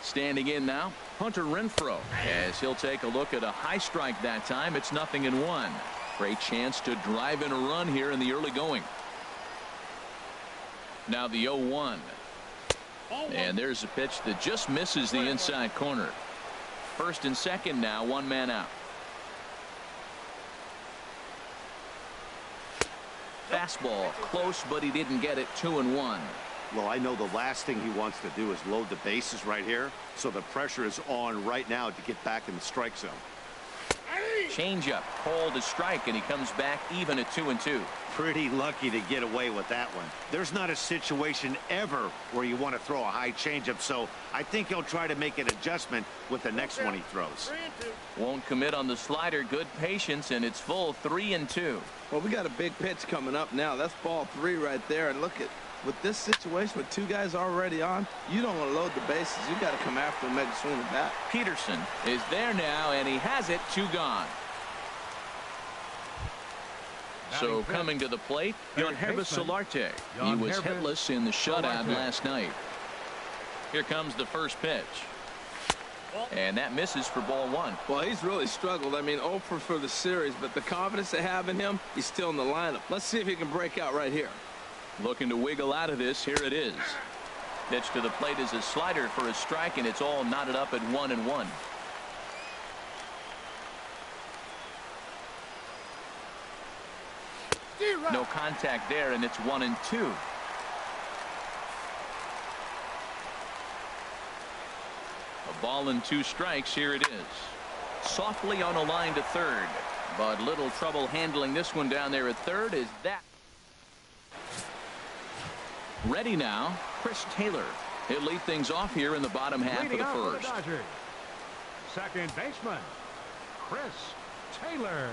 Standing in now, Hunter Renfroe, as he'll take a look at a high strike that time. It's 0-1. Great chance to drive in a run here in the early going. Now the 0-1. And there's a pitch that just misses the inside corner. First and second now, 1 man out. Fastball close, but he didn't get it. 2-1. Well, I know the last thing he wants to do is load the bases right here, so the pressure is on right now to get back in the strike zone. Changeup called a strike, and he comes back even at 2-2. Pretty lucky to get away with that one. There's not a situation ever where you want to throw a high changeup, so I think he'll try to make an adjustment with the next one he throws. Won't commit on the slider. Good patience, and it's full 3-2. Well, we got a big pitch coming up now. That's ball 3 right there, and look at with this situation with 2 guys already on, you don't want to load the bases. You got to come after and make a swing of bat. Peterson is there now, and he has it. 2 gone. So coming to the plate, Yangervis Solarte. He was hitless in the shutout last night. Here comes the first pitch. And that misses for ball 1. Well, he's really struggled. I mean, 0 for the series, but the confidence they have in him, he's still in the lineup. Let's see if he can break out right here. Looking to wiggle out of this. Here it is. Pitch to the plate is a slider for a strike, and it's all knotted up at 1-1. No contact there, and it's 1-2. A ball and 2 strikes. Here it is. Softly on a line to third, but little trouble handling this one down there at third. Is that ready now? Chris Taylor. He'll lead things off here in the bottom half of the first. Second baseman, Chris Taylor.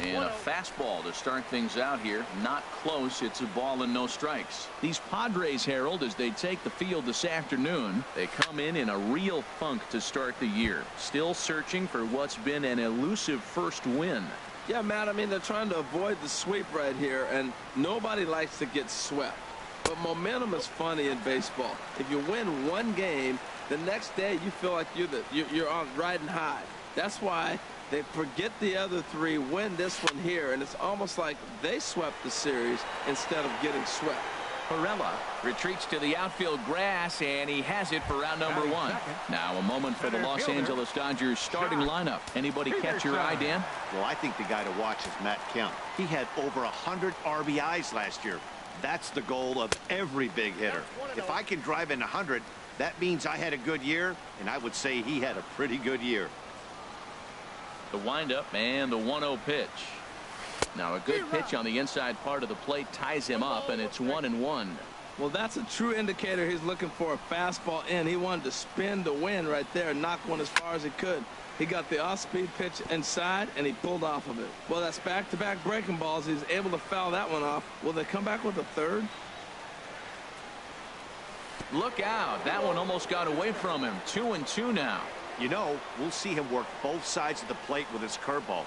And a fastball to start things out here. Not close. It's a ball and no strikes. These Padres, Harold, as they take the field this afternoon, they come in a real funk to start the year. Still searching for what's been an elusive first win. Yeah, Matt, I mean, they're trying to avoid the sweep right here, and nobody likes to get swept. But momentum is funny in baseball. If you win one game, the next day you feel like you're on riding high. That's why they forget the other three, win this one here, and it's almost like they swept the series instead of getting swept. Perella retreats to the outfield grass, and he has it for round number one. Now a moment for the Los Angeles Dodgers starting lineup. Anybody catch your eye, Dan? Well, I think the guy to watch is Matt Kemp. He had over 100 RBIs last year. That's the goal of every big hitter. If I can drive in 100, that means I had a good year, and I would say he had a pretty good year. The windup and the 1-0 pitch. Now a good pitch on the inside part of the plate ties him up, and it's 1-1. Well, that's a true indicator he's looking for a fastball in. He wanted to spin the wind right there and knock one as far as he could. He got the off-speed pitch inside, and he pulled off of it. Well, that's back-to-back breaking balls. He's able to foul that one off. Will they come back with a third? Look out. That one almost got away from him. 2-2 now. You know, we'll see him work both sides of the plate with his curveball.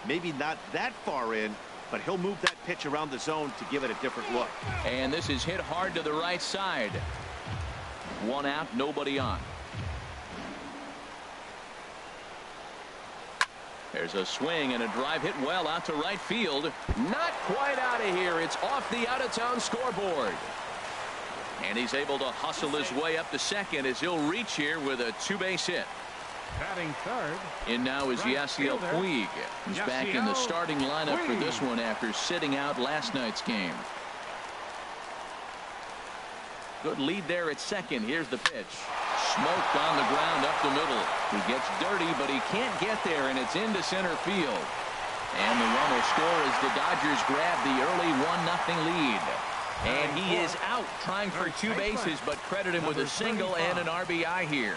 Maybe not that far in, but he'll move that pitch around the zone to give it a different look. And this is hit hard to the right side. One out, nobody on. There's a swing and a drive hit well out to right field. Not quite out of here. It's off the out-of-town scoreboard. And he's able to hustle his way up to second as he'll reach here with a two-base hit. Batting third. In now is Yasiel Puig, who's back in the starting lineup for this one after sitting out last night's game. Good lead there at second. Here's the pitch. Smoked on the ground up the middle. He gets dirty, but he can't get there, and it's into center field. And the run will score as the Dodgers grab the early 1-0 lead. And he is out trying for two bases, but credit him with a single and an RBI here.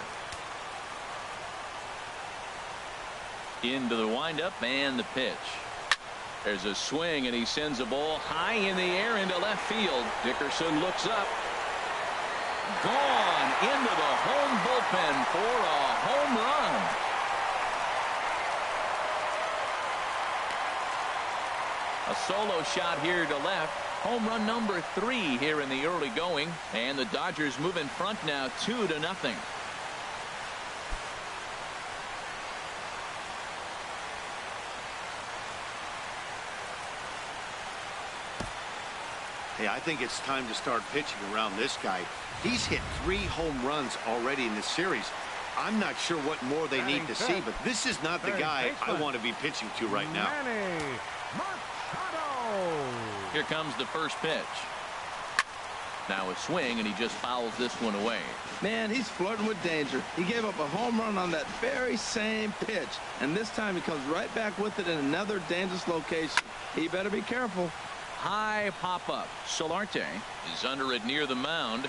Into the windup and the pitch. There's a swing, and he sends a ball high in the air into left field. Dickerson looks up. Gone into the home bullpen for a home run. A solo shot here to left. Home run number 3 here in the early going. And the Dodgers move in front now 2-0. Hey, I think it's time to start pitching around this guy. He's hit 3 home runs already in this series. I'm not sure what more they need to see, but this is not the guy I want to be pitching to right now. Here comes the first pitch. Now a swing, and he just fouls this one away. Man, he's flirting with danger. He gave up a home run on that very same pitch, and this time he comes right back with it in another dangerous location. He better be careful. High pop-up. Solarte is under it near the mound,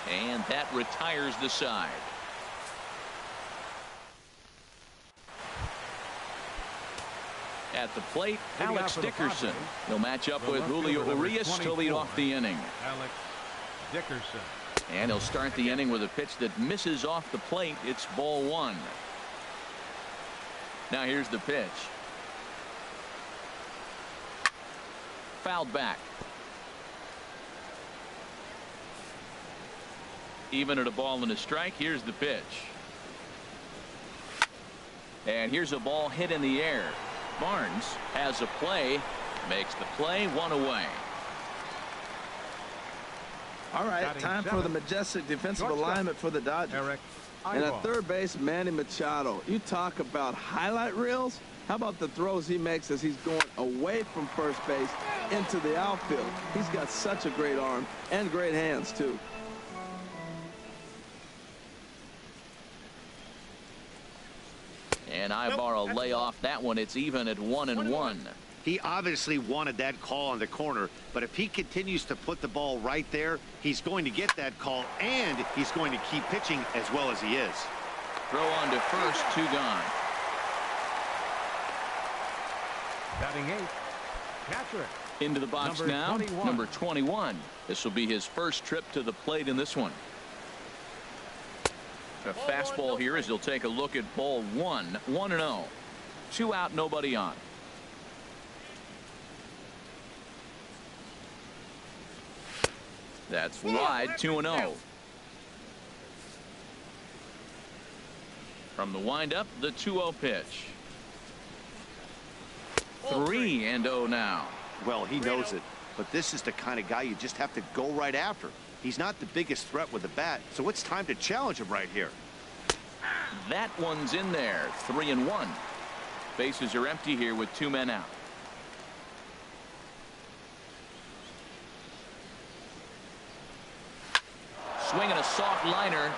and that retires the side. At the plate, Alex Dickerson. He'll match up with Julio Urias to lead off the inning. Alex Dickerson. And he'll start the inning with a pitch that misses off the plate. It's ball 1. Now here's the pitch. Fouled back. Even at a ball and a strike. Here's the pitch. And here's a ball hit in the air. Barnes has a play, makes the play, 1 away. All right, time for the majestic defensive alignment for the Dodgers. And at third base, Manny Machado. You talk about highlight reels. How about the throws he makes as he's going away from first base into the outfield? He's got such a great arm and great hands, too. And Ibarra will lay off that one. It's even at 1-1. He obviously wanted that call on the corner, but if he continues to put the ball right there, he's going to get that call, and he's going to keep pitching as well as he is. Throw on to first, 2 gone. Batting 8th, catcher. Into the box Number now, 21. number 21. This will be his first trip to the plate in this one. A fastball here as he'll take a look at ball 1, 1-0. 2 out, nobody on. That's wide, 2-0. From the windup, the 2-0 pitch. 3-0 now. Well, he knows it, but this is the kind of guy you just have to go right after. He's not the biggest threat with the bat, so it's time to challenge him right here. That one's in there. 3-1. Bases are empty here with 2 men out. Swinging a soft liner.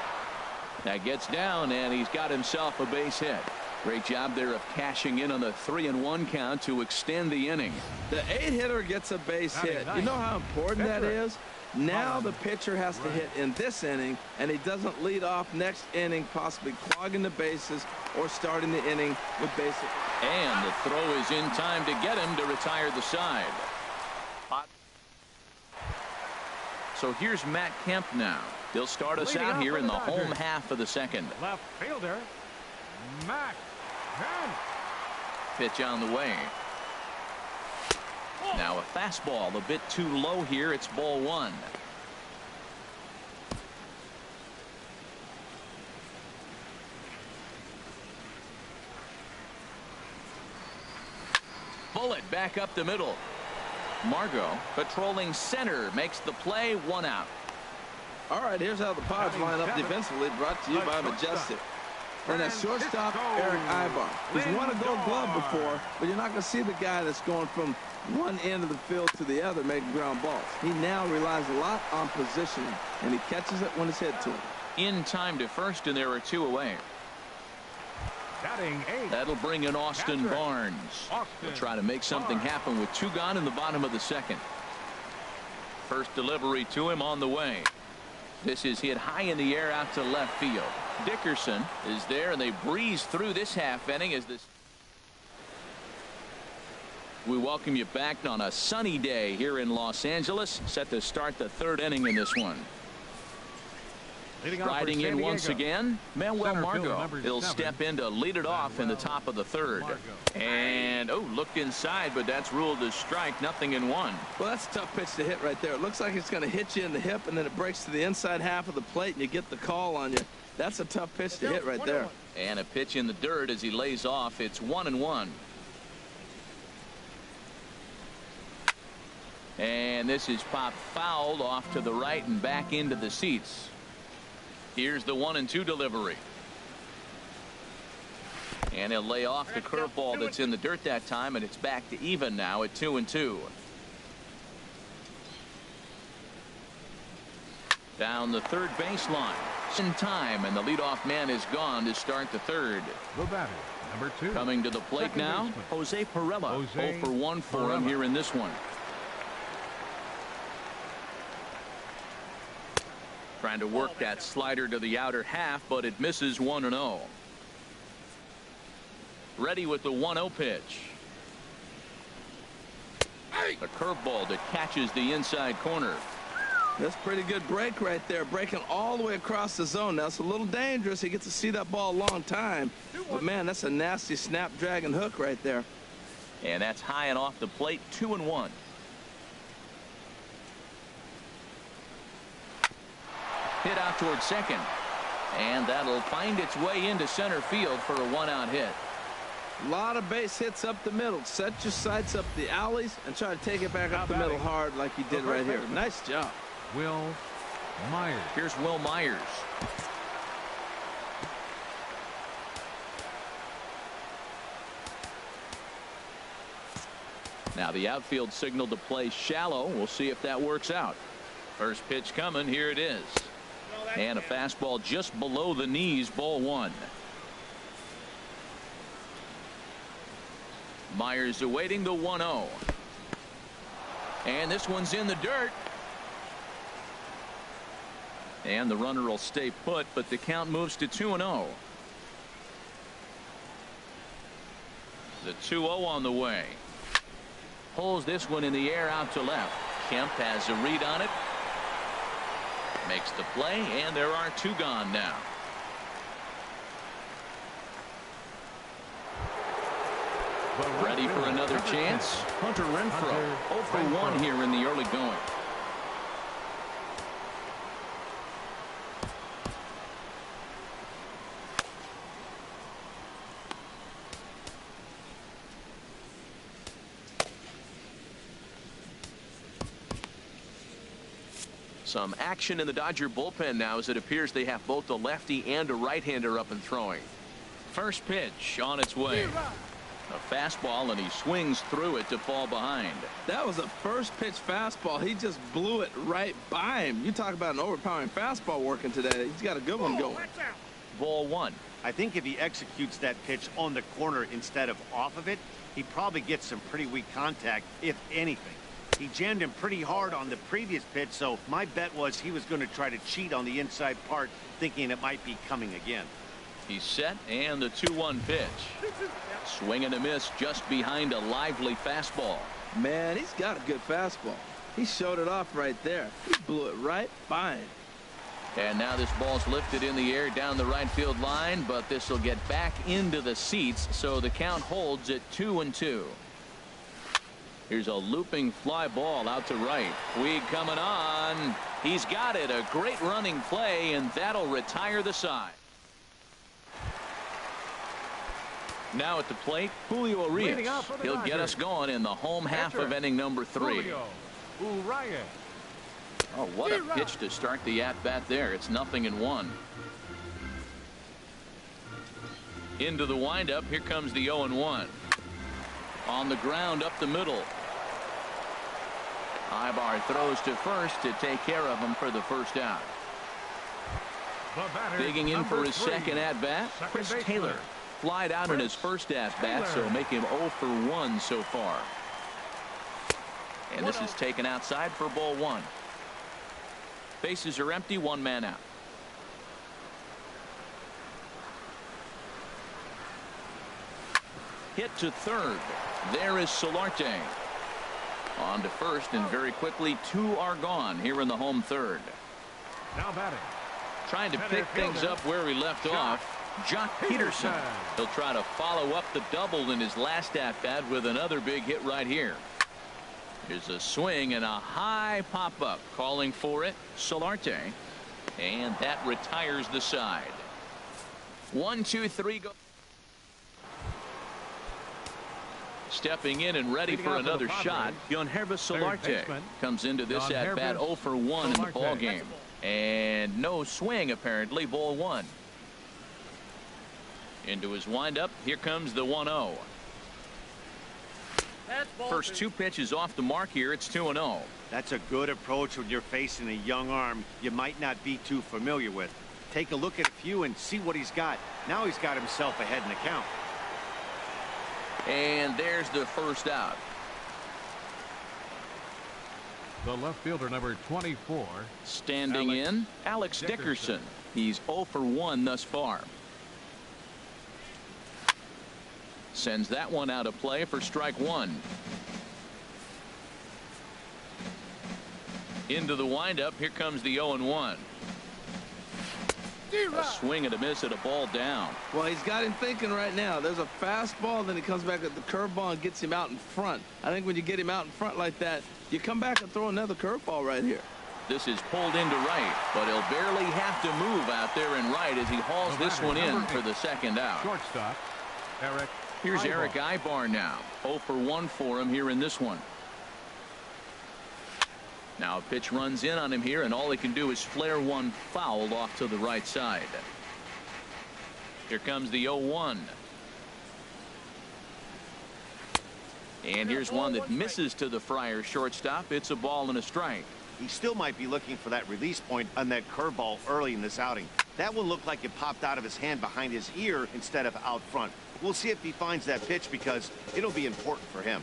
That gets down, and he's got himself a base hit. Great job there of cashing in on the 3-1 count to extend the inning. The 8-hitter gets a base hit. You know how important that is? Now the pitcher has to hit in this inning, and he doesn't lead off next inning, possibly clogging the bases or starting the inning with base hit. And the throw is in time to get him to retire the side. So here's Matt Kemp now. He'll start us out here in the home half of the second. Left fielder, Matt Kemp. Pitch on the way. Now a fastball a bit too low here. It's ball 1. Bullet back up the middle. Margot patrolling center makes the play. 1 out. All right, here's how the Pods line up defensively, brought to you by Majestic. And at shortstop, Eric Ibar. He's won a Gold Glove before, but you're not going to see the guy that's going from one end of the field to the other making ground balls. He now relies a lot on positioning, and he catches it when it's hit to him. In time to first, and there are 2 away. Batting 8th. That'll bring in Austin Barnes. He'll try to make something happen with 2 gone in the bottom of the second. First delivery to him on the way. This is hit high in the air out to left field. Dickerson is there, and they breeze through this half inning as this. We welcome you back on a sunny day here in Los Angeles, set to start the 3rd inning in this one. Riding in once again, Manuel Margot. He'll step in to lead it off in the top of the 3rd. And, looked inside, but that's ruled a strike. Nothing in 1. Well, that's a tough pitch to hit right there. It looks like it's going to hit you in the hip, and then it breaks to the inside half of the plate, and you get the call on you. That's a tough pitch to hit right there. And a pitch in the dirt as he lays off. It's 1-1. And this is popped fouled off to the right and back into the seats. Here's the 1-2 delivery. And he'll lay off the curveball that's in the dirt that time, and it's back to even now at 2-2. Down the 3rd baseline. In time, and the leadoff man is gone to start the 3rd. The batter, number 2. Coming to the plate Second now, baseman. Jose Pirela. Jose 0 for 1 for him Pirela. here in this one. Trying to work that slider to the outer half, but it misses. 1-0. Ready with the 1-0 pitch. A curveball that catches the inside corner. That's pretty good break right there, breaking all the way across the zone. Now, it's a little dangerous. He gets to see that ball a long time. But, man, that's a nasty snapdragon hook right there. And that's high and off the plate. 2-1. Hit out towards second. And that'll find its way into center field for a 1-out hit. A lot of base hits up the middle. Set your sights up the alleys and try to take it back up the middle hard like he did right here. Nice job. Will Myers. Here's Will Myers. Now the outfield signal to play shallow. We'll see if that works out. First pitch coming. Here it is. And a fastball just below the knees. Ball 1. Myers awaiting the 1-0. And this one's in the dirt. And the runner will stay put, but the count moves to 2-0. The 2-0 on the way. Pulls this one in the air out to left. Kemp has a read on it. Makes the play, and there are 2 gone now. Ready for another chance. Hunter Renfroe 0 for 1 here in the early going. Some action in the Dodger bullpen now, as it appears they have both a lefty and a right-hander up and throwing. First pitch on its way. A fastball, and he swings through it to fall behind. That was a first pitch fastball. He just blew it right by him. You talk about an overpowering fastball working today. He's got a good one going. Ball 1. I think if he executes that pitch on the corner instead of off of it, he probably gets some pretty weak contact, if anything. He jammed him pretty hard on the previous pitch, so my bet was he was going to try to cheat on the inside part, thinking it might be coming again. He's set, and the 2-1 pitch. Swing and a miss just behind a lively fastball. Man, he's got a good fastball. He showed it off right there. He blew it right by him. And now this ball's lifted in the air down the right field line, but this will get back into the seats, so the count holds at 2-2. Here's a looping fly ball out to right. Puig coming on. He's got it. A great running play, and that'll retire the side. Now at the plate, Julio Urias. He'll get us going in the home half of inning number 3. Oh, what a pitch to start the at-bat there. It's 0-1. Into the windup. Here comes the 0-1. On the ground up the middle. Ibar throws to first to take care of him for the first out. Digging in for his second at-bat, Chris Taylor. Flied out in his first at-bat, so make him 0 for 1 so far. And this is taken outside for ball 1. Bases are empty, 1 man out. Hit to third. There is Solarte. On to first, and very quickly 2 are gone here in the home third. Now batting. Trying to pick things up where he left off. Jock Peterson. He'll try to follow up the double in his last at-bat with another big hit right here. Here's a swing and a high pop-up. Calling for it, Solarte. And that retires the side. 1, 2, 3, go. Stepping in and ready for another shot, Yangervis Solarte comes into this at-bat 0 for 1 in the ball game. And no swing, apparently. Ball 1. Into his windup. Here comes the 1-0. First 2 pitches off the mark here. It's 2-0. That's a good approach when you're facing a young arm you might not be too familiar with. Take a look at a few and see what he's got. Now he's got himself ahead in the count. And there's the first out. The left fielder, number 24. Standing in, Alex Dickerson. He's 0 for 1 thus far. Sends that one out of play for strike 1. Into the windup. Here comes the 0-1. A swing and a miss at a ball down. Well, he's got him thinking right now. There's a fastball, then he comes back at the curveball and gets him out in front. I think when you get him out in front like that, you come back and throw another curveball right here. This is pulled into right, but he'll barely have to move out there in right as he hauls this one in for the second out. Shortstop, Eric. Here's Eric Ibar now. 0 for 1 for him here in this one. Now a pitch runs in on him here, and all he can do is flare one foul off to the right side. Here comes the 0-1. And here's one that misses to the Friars shortstop. It's a ball and a strike. He still might be looking for that release point on that curveball early in this outing. That one looked like it popped out of his hand behind his ear instead of out front. We'll see if he finds that pitch because it'll be important for him.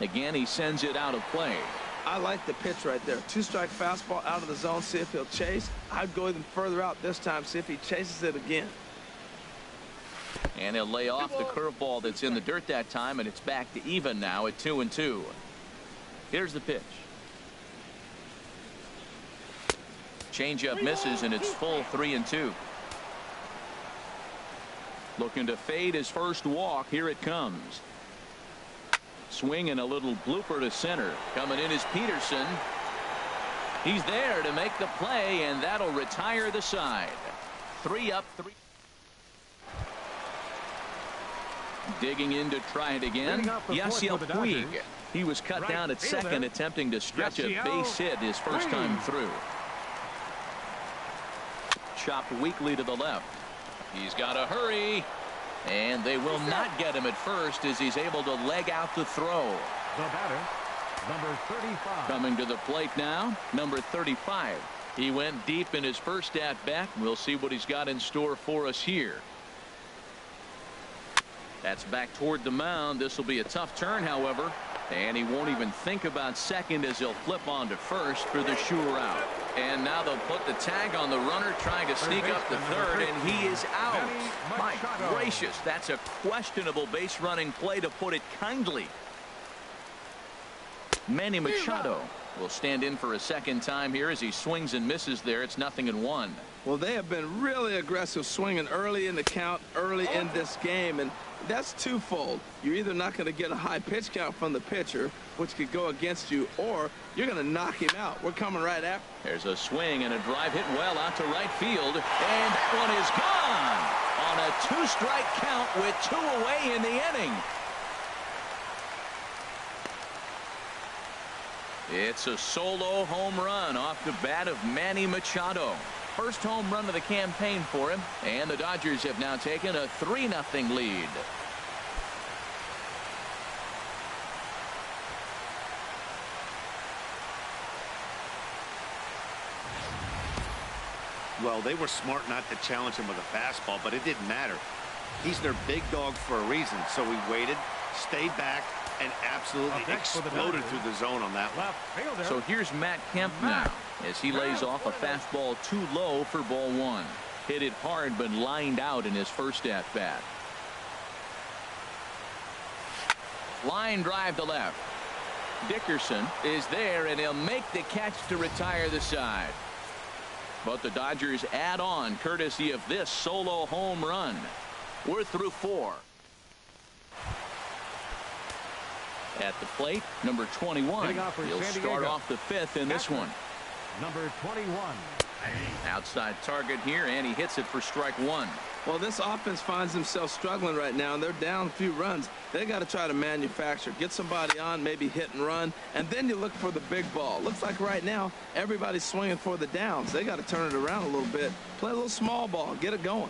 Again, he sends it out of play. I like the pitch right there. Two-strike fastball out of the zone. See if he'll chase. I'd go even further out this time. See if he chases it again. And he'll lay off the curveball that's in the dirt that time, and it's back to even now at 2-2. Here's the pitch. Changeup misses, and it's full 3-2. Looking to fade his first walk. Here it comes. Swing and a little blooper to center. Coming in is Peterson. He's there to make the play, and that'll retire the side. 3 up, 3. Digging in to try it again. Yasiel Puig. He was cut down at second, attempting to stretch a base hit his first time through. Chopped weakly to the left. He's got to hurry. And they will not get him at first as he's able to leg out the throw. The batter, number 35. Coming to the plate now, number 35. He went deep in his first at-bat. We'll see what he's got in store for us here. That's back toward the mound. This will be a tough turn, however. And he won't even think about second as he'll flip on to first for the sure out. And now they'll put the tag on the runner trying to sneak up the third, and he is out. My gracious, that's a questionable base running play, to put it kindly. Manny Machado will stand in for a second time here as he swings and misses there. It's 0-1. Well, they have been really aggressive swinging early in the count, early in this game, and that's twofold. You're either not going to get a high pitch count from the pitcher, which could go against you, or you're going to knock him out. We're coming right after. There's a swing and a drive hit well out to right field, and that one is gone on a 2-strike count with 2 away in the inning. It's a solo home run off the bat of Manny Machado. First home run of the campaign for him, and the Dodgers have now taken a 3-0 lead. Well, they were smart not to challenge him with a fastball, but it didn't matter. He's their big dog for a reason, so he waited, stayed back, and absolutely exploded through the zone on that one. So here's Matt Kemp now as he lays off a fastball too low for ball 1. Hit it hard but lined out in his first at bat. Line drive to left. Dickerson is there, and he'll make the catch to retire the side. But the Dodgers add on courtesy of this solo home run. We're through 4. At the plate, number 21. He'll start off the 5th in this one. Number 21. Outside target here, and he hits it for strike 1. Well, this offense finds themselves struggling right now, and they're down a few runs. They got to try to manufacture, get somebody on, maybe hit and run, and then you look for the big ball. Looks like right now everybody's swinging for the downs. They got to turn it around a little bit, play a little small ball, get it going.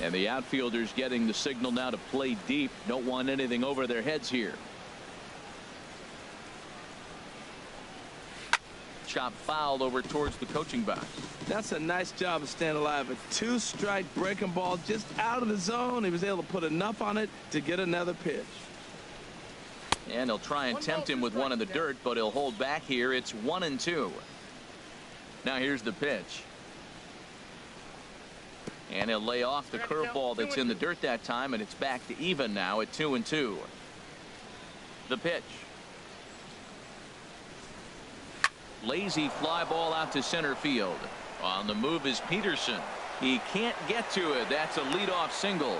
And the outfielders getting the signal now to play deep. Don't want anything over their heads here. Chop fouled over towards the coaching box. That's a nice job of staying alive. A 2-strike breaking ball just out of the zone. He was able to put enough on it to get another pitch. And he'll try and tempt him with one in the dirt, but he'll hold back here. It's 1-2. Now here's the pitch. And he'll lay off the curveball that's in the dirt that time, and it's back to even now at 2-2. The pitch. Lazy fly ball out to center field. On the move is Peterson. He can't get to it. That's a leadoff single.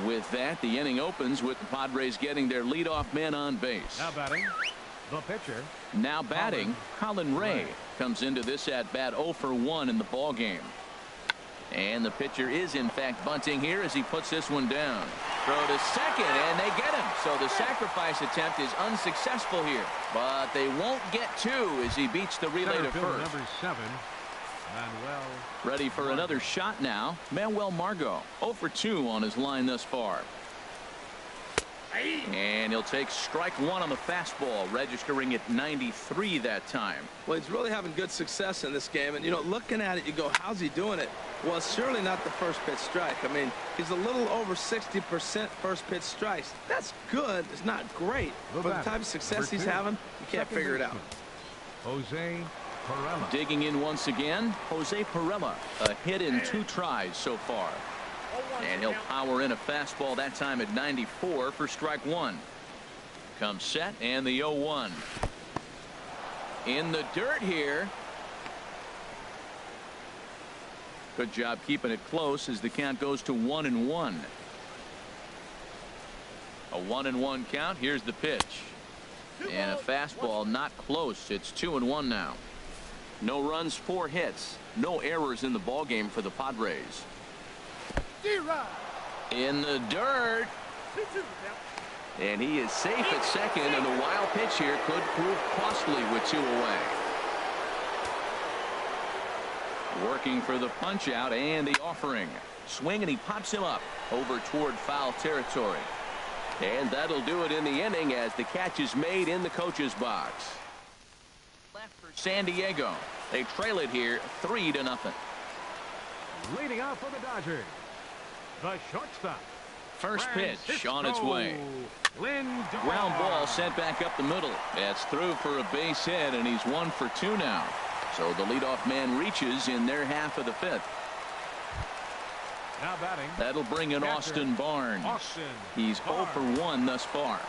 With that, the inning opens with the Padres getting their leadoff man on base. Now batting, the pitcher. Now batting, Colin Ray comes into this at bat 0 for 1 in the ball game. And the pitcher is in fact bunting here as he puts this one down. Throw to second, and they get him. So the sacrifice attempt is unsuccessful here, but they won't get 2 as he beats the relay to first. Number 7, Manuel. Ready for another shot now. Manuel Margot 0 for 2 on his line thus far. And he'll take strike one on the fastball, registering at 93 that time. Well, he's really having good success in this game. And, you know, looking at it, you go, how's he doing it? Well, it's surely not the first pitch strike. I mean, he's a little over 60% first pitch strikes. That's good. It's not great. For the type of success he's having, you can't figure it out. Jose Perella. Digging in once again, Jose Perella. A hit in 2 tries so far. And he'll power in a fastball that time at 94 for strike one. Comes set and the 0-1. In the dirt here. Good job keeping it close as the count goes to 1-1. A 1-1 count. Here's the pitch. And a fastball not close. It's 2-1 now. No runs, 4 hits. No errors in the ballgame for the Padres. In the dirt. And he is safe at second, and the wild pitch here could prove costly with 2 away. Working for the punch out and the offering. Swing, and he pops him up over toward foul territory. And that'll do it in the inning as the catch is made in the coach's box. Left for San Diego. They trail it here 3-0. Leading off for the Dodgers, the shortstop. First pitch on its way. Lindor. Ground ball sent back up the middle. That's through for a base hit, and he's 1 for 2 now. So the leadoff man reaches in their half of the 5th. Now batting. That'll bring in Austin Barnes. He's 0 for 1 thus far.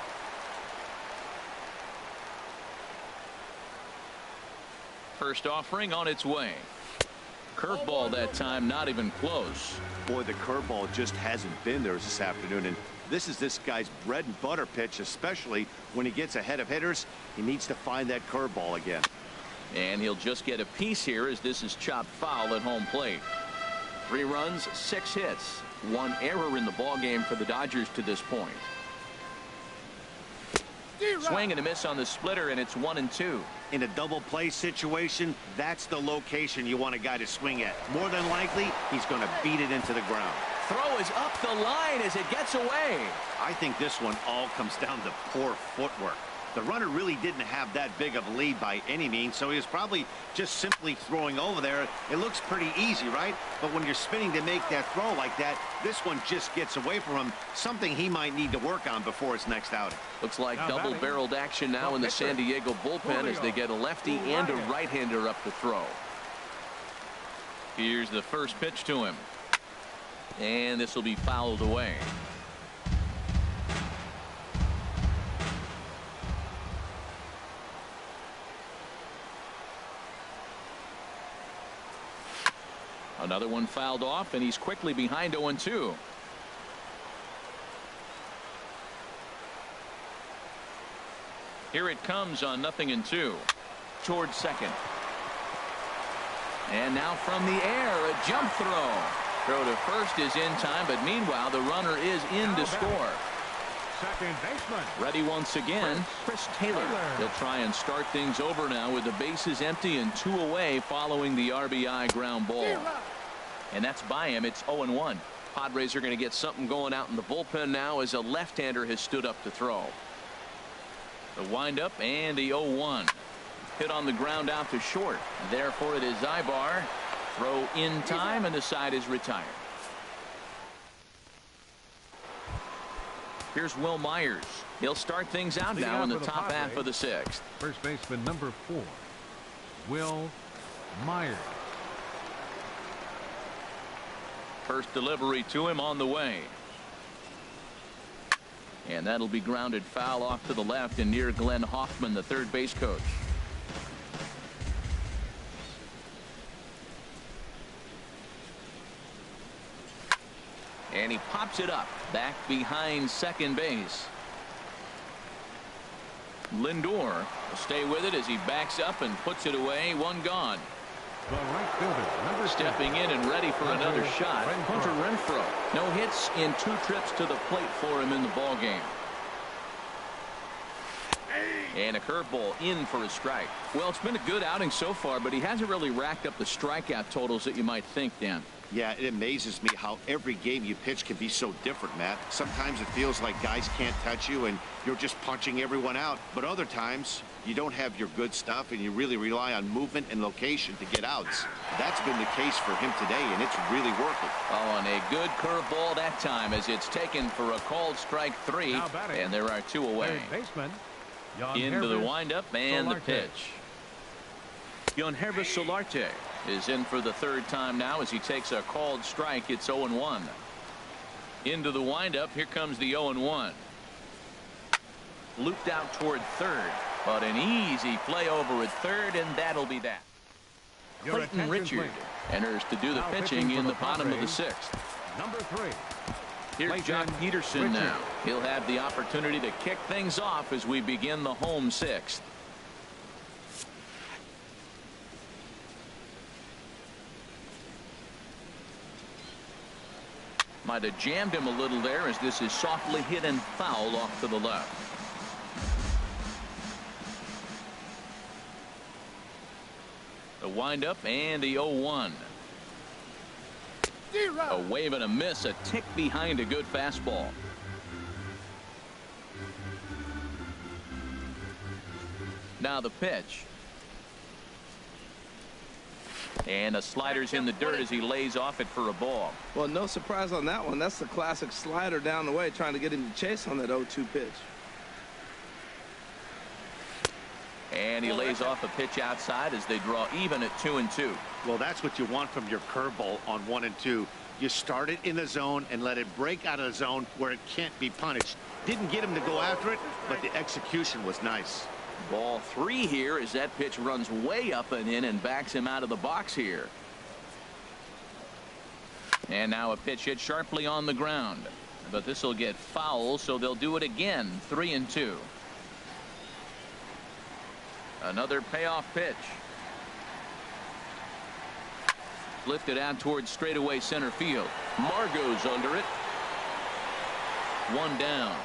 First offering on its way. Curveball that time, not even close. Boy, the curveball just hasn't been there this afternoon, and this is this guy's bread and butter pitch, especially when he gets ahead of hitters. He needs to find that curveball again. And he'll just get a piece here as this is chopped foul at home plate. 3 runs, 6 hits, 1 error in the ballgame for the Dodgers to this point. Swing and a miss on the splitter, and it's 1-2. In a double play situation, that's the location you want a guy to swing at. More than likely, he's going to beat it into the ground. Throw is up the line as it gets away. I think this one all comes down to poor footwork. The runner really didn't have that big of a lead by any means, so he was probably just simply throwing over there. It looks pretty easy, right? But when you're spinning to make that throw like that, this one just gets away from him, something he might need to work on before his next outing. Looks like double-barreled action now in the San Diego bullpen as they get a lefty and a right-hander up to throw. Here's the first pitch to him. And this will be fouled away. Another one fouled off, and he's quickly behind 0-2. Here it comes on 0-2 towards second. And now from the air, a jump throw. Throw to first is in time, but meanwhile the runner is in to score. Second baseman. Ready once again, Chris Taylor. He'll try and start things over now with the bases empty and 2 away following the RBI ground ball. And that's by him. It's 0-1. Padres are going to get something going out in the bullpen now as a left-hander has stood up to throw. The windup and the 0-1. Hit on the ground out to short. Therefore it is Ibar. Throw in time, and the side is retired. Here's Will Myers. He'll start things out now in the top half of the 6th. First baseman number 4, Will Myers. First delivery to him on the way. And that'll be grounded foul off to the left and near Glenn Hoffman, the third base coach. And he pops it up back behind second base. Lindor will stay with it as he backs up and puts it away. 1 gone. The right fielder, number Stepping in and ready for another shot, Hunter Renfroe. No hits in 2 trips to the plate for him in the ball game. And a curveball in for a strike. Well, it's been a good outing so far, but he hasn't really racked up the strikeout totals that you might think, Dan. Yeah, it amazes me how every game you pitch can be so different, Matt. Sometimes it feels like guys can't touch you and you're just punching everyone out. But other times, you don't have your good stuff and you really rely on movement and location to get outs. That's been the case for him today, and it's really working. Oh, and a good curveball that time as it's taken for a called strike 3, and there are 2 away. Baseman, Into the windup and the pitch. Yangervis Solarte is in for the 3rd time now as he takes a called strike. It's 0-1. Into the windup. Here comes the 0-1. Looped out toward 3rd, but an easy play over at 3rd, and that'll be that. Clayton Richard enters to do the pitching in the bottom of the 6th. Number 3. Here's Jock Peterson now. He'll have the opportunity to kick things off as we begin the home 6th. Might have jammed him a little there as this is softly hit and foul off to the left. The windup and the 0-1. A wave and a miss, a tick behind a good fastball. Now the pitch. And the slider's in the dirt as he lays off it for a ball. Well, no surprise on that one. That's the classic slider down the way, trying to get him to chase on that 0-2 pitch. And he lays off a pitch outside as they draw even at 2-2. Well, that's what you want from your curveball on 1 and 2. You start it in the zone and let it break out of the zone where it can't be punished. Didn't get him to go after it, but the execution was nice. Ball 3 here as that pitch runs way up and in and backs him out of the box here. And now a pitch hit sharply on the ground, but this will get foul, so they'll do it again. 3-2. Another payoff pitch. Lifted out towards straightaway center field. Margot's under it. 1 down.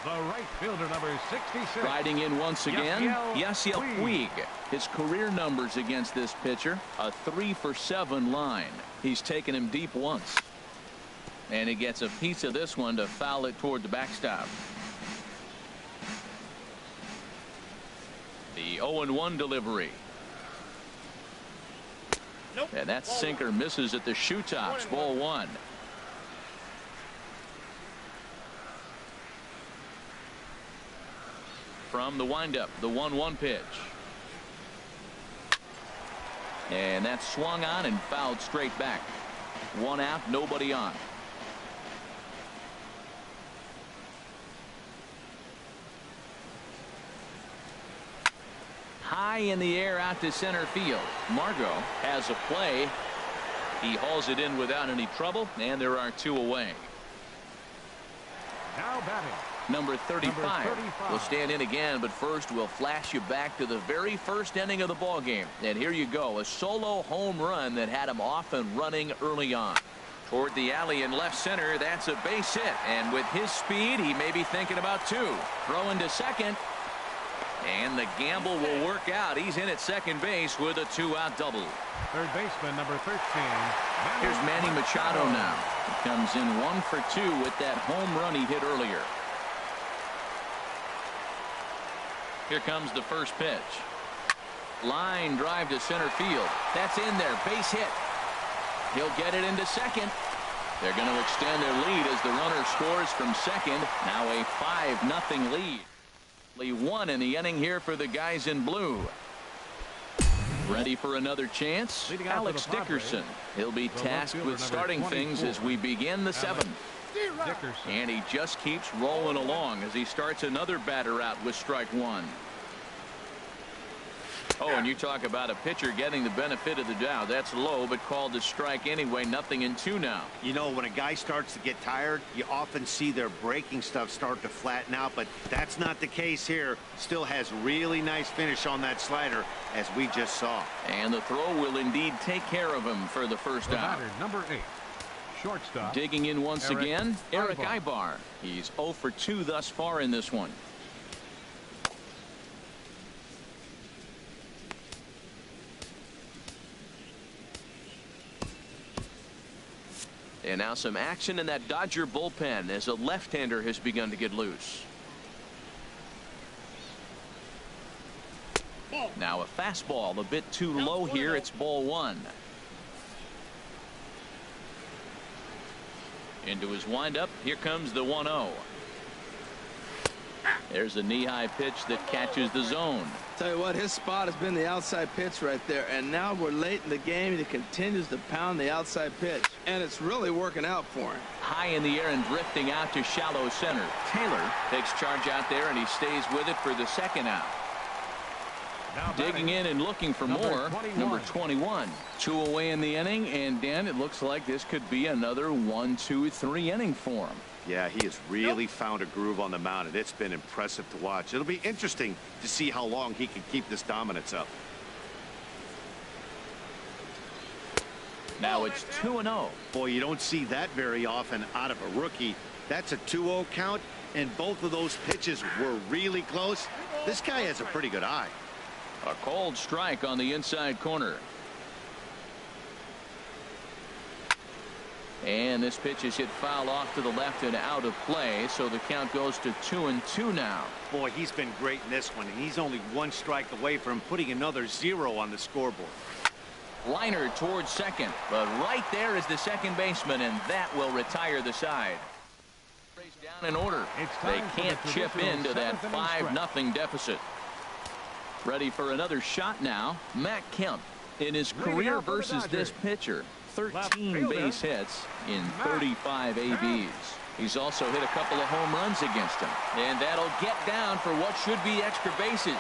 The right fielder, number 66. Riding in once again, Yasiel Puig. His career numbers against this pitcher, a 3-for-7 line. He's taken him deep once. And he gets a piece of this one to foul it toward the backstop. The 0-1 delivery. Nope. And that sinker misses at the shoe tops. Ball 1. From the windup, the 1-1 pitch. And that's swung on and fouled straight back. 1 out, nobody on. High in the air out to center field. Margot has a play. He hauls it in without any trouble, and there are 2 away. Now batting. Number 35 will stand in again, but first we'll flash you back to the very first inning of the ball game. And here you go, a solo home run that had him off and running early on. Toward the alley in left center, that's a base hit, and with his speed, he may be thinking about 2. Throwing to second, and the gamble will work out. He's in at second base with a 2-out double. Third baseman, number 13. Here's Manny Machado now. He comes in 1 for 2 with that home run he hit earlier. Here comes the first pitch. Line drive to center field. That's in there. Base hit. He'll get it into second. They're going to extend their lead as the runner scores from second. Now a 5-0 lead. 1 in the inning here for the guys in blue. Ready for another chance? Alex Dickerson. He'll be tasked with starting things as we begin the 7th. And he just keeps rolling along as he starts another batter out with strike 1. Oh, and you talk about a pitcher getting the benefit of the doubt. That's low, but called to strike anyway. 0-2 now. You know, when a guy starts to get tired, you often see their breaking stuff start to flatten out, but that's not the case here. Still has really nice finish on that slider, as we just saw. And the throw will indeed take care of him for the first out. Number 8. Shortstop. Digging in once again, Eric Ibar. He's 0 for 2 thus far in this one. And now some action in that Dodger bullpen as a left-hander has begun to get loose. Now a fastball a bit too low here. It's ball one. Into his windup. Here comes the 1-0. There's a knee-high pitch that catches the zone. Tell you what, his spot has been the outside pitch right there, and now we're late in the game. He continues to pound the outside pitch, and it's really working out for him. High in the air and drifting out to shallow center. Taylor takes charge out there, and he stays with it for the second out. Digging in and looking for more. Number 21. 2 away in the inning, and Dan, it looks like this could be another 1, 2, 3 inning for him. Yeah, he has really found a groove on the mound, and it's been impressive to watch. It'll be interesting to see how long he can keep this dominance up. Now it's 2-0. Boy, you don't see that very often out of a rookie. That's a 2-0 count, and both of those pitches were really close. This guy has a pretty good eye. A cold strike on the inside corner. And this pitch is hit foul off to the left and out of play, so the count goes to 2-2 now. Boy, he's been great in this one, and he's only 1 strike away from putting another 0 on the scoreboard. Liner towards second, but right there is the second baseman, and that will retire the side. Down in order. They can't chip into that 5-0 deficit. Ready for another shot now. Matt Kemp in his career versus this pitcher. 13 base hits in 35 ABs. He's also hit a couple of home runs against him. And that'll get down for what should be extra bases.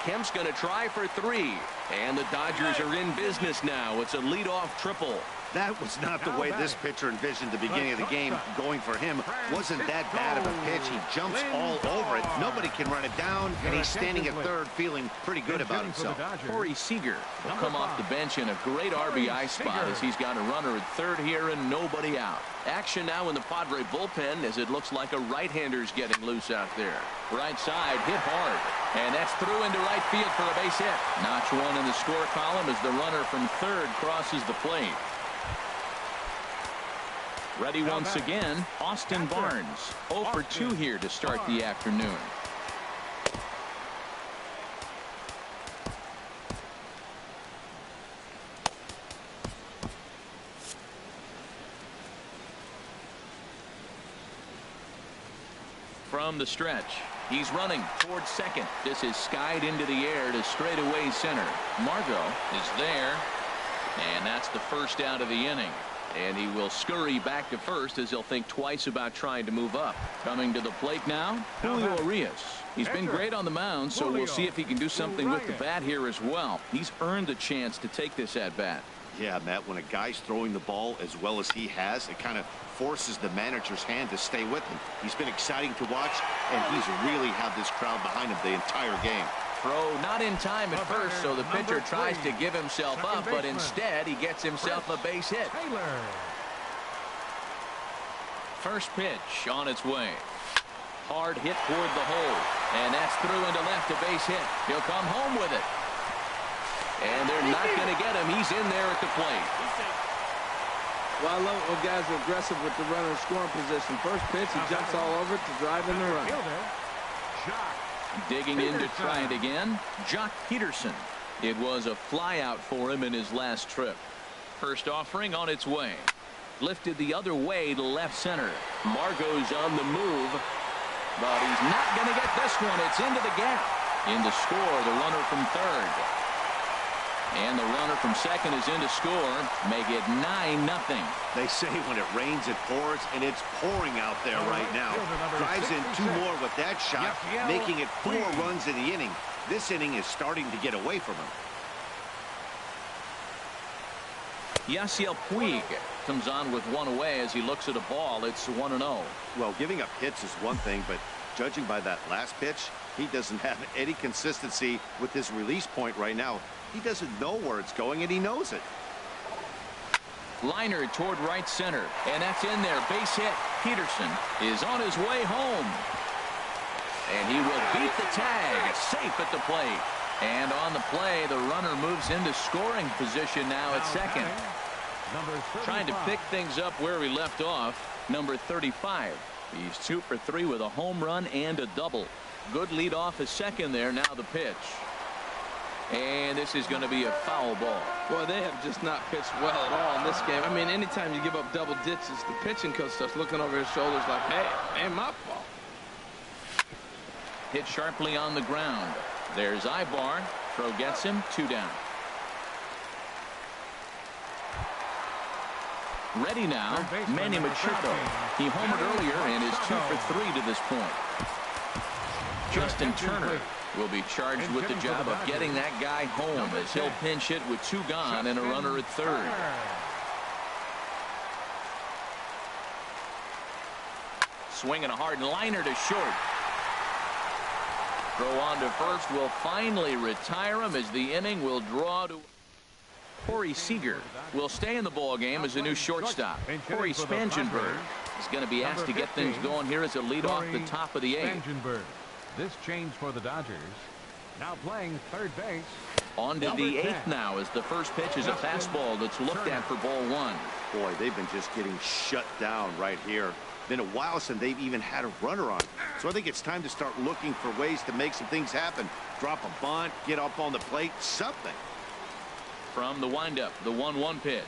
Kemp's going to try for 3. And the Dodgers are in business now. It's a leadoff triple. That was not the way this pitcher envisioned the beginning of the game. Going for him wasn't that bad of a pitch. He jumps all over it. Nobody can run it down, and he's standing at third feeling pretty good about himself. Corey Seager will come off the bench in a great RBI spot as he's got a runner at third here and nobody out. Action now in the Padre bullpen as it looks like a right-hander's getting loose out there. Right side hit hard, and that's through into right field for a base hit. Notch 1 in the score column as the runner from third crosses the plate. Ready once again, Austin Barnes. 0 for 2 here to start the afternoon. From the stretch, he's running towards second. This is skied into the air to straightaway center. Margot is there, and that's the first out of the inning. And he will scurry back to first as he'll think twice about trying to move up. Coming to the plate now, Julio Urias. He's been great on the mound, so we'll see if he can do something with the bat here as well. He's earned a chance to take this at bat. Yeah, Matt, when a guy's throwing the ball as well as he has, it kind of forces the manager's hand to stay with him. He's been exciting to watch, and he's really had this crowd behind him the entire game. Throw not in time at first, so the pitcher tries to give himself up, but instead he gets himself a base hit. First pitch on its way. Hard hit toward the hole, and that's through into left, a base hit. He'll come home with it. And they're not going to get him. He's in there at the plate. Well, I love it when guys are aggressive with the runner in scoring position. First pitch, he jumps all over it to drive in the run. Digging in to try it again, Jock Peterson. It was a fly out for him in his last trip. First offering on its way. Lifted the other way to left center. Margot's on the move, but he's not going to get this one. It's into the gap. In to score, the runner from third. And the runner from second is in to score. Make it 9-0. They say when it rains, it pours, and it's pouring out there right now. Drives in 2 more with that shot, making it 4 runs in the inning. This inning is starting to get away from him. Yasiel Puig comes on with 1 away as he looks at a ball. It's 1-0. Well, giving up hits is one thing, but judging by that last pitch, he doesn't have any consistency with his release point right now. He doesn't know where it's going, and he knows it. Liner toward right center, and that's in there. Base hit. Peterson is on his way home. And he will beat the tag. Safe at the plate. And on the play, the runner moves into scoring position now at second. Number 35. Trying to pick things up where we left off. Number 35. He's 2 for 3 with a home run and a double. Good lead off a second there. Now the pitch. And this is going to be a foul ball. Boy, they have just not pitched well at all in this game. I mean, anytime you give up double ditches, the pitching coach starts looking over his shoulders like, hey, ain't my fault. Hit sharply on the ground. There's Ibar. Throw gets him. 2 down. Ready now, Manny Machado. He homered earlier and is 2 for 3 to this point. Justin Turner will be charged with the job of getting that guy home as he'll pinch hit with 2 gone and a runner at third. Swinging a hard liner to short. Throw on to first will finally retire him as the inning will draw to. Corey Seager will stay in the ball game as a new shortstop. Corey Spangenberg is going to be asked to get things going here as a lead off the top of the 8th. This change for the Dodgers. Now playing third base. On to the 8th now as the first pitch is a fastball that's looked at for ball 1. Boy, they've been just getting shut down right here. Been a while since they've even had a runner on. So I think it's time to start looking for ways to make some things happen. Drop a bunt, get up on the plate, something. From the windup, the 1-1 pitch.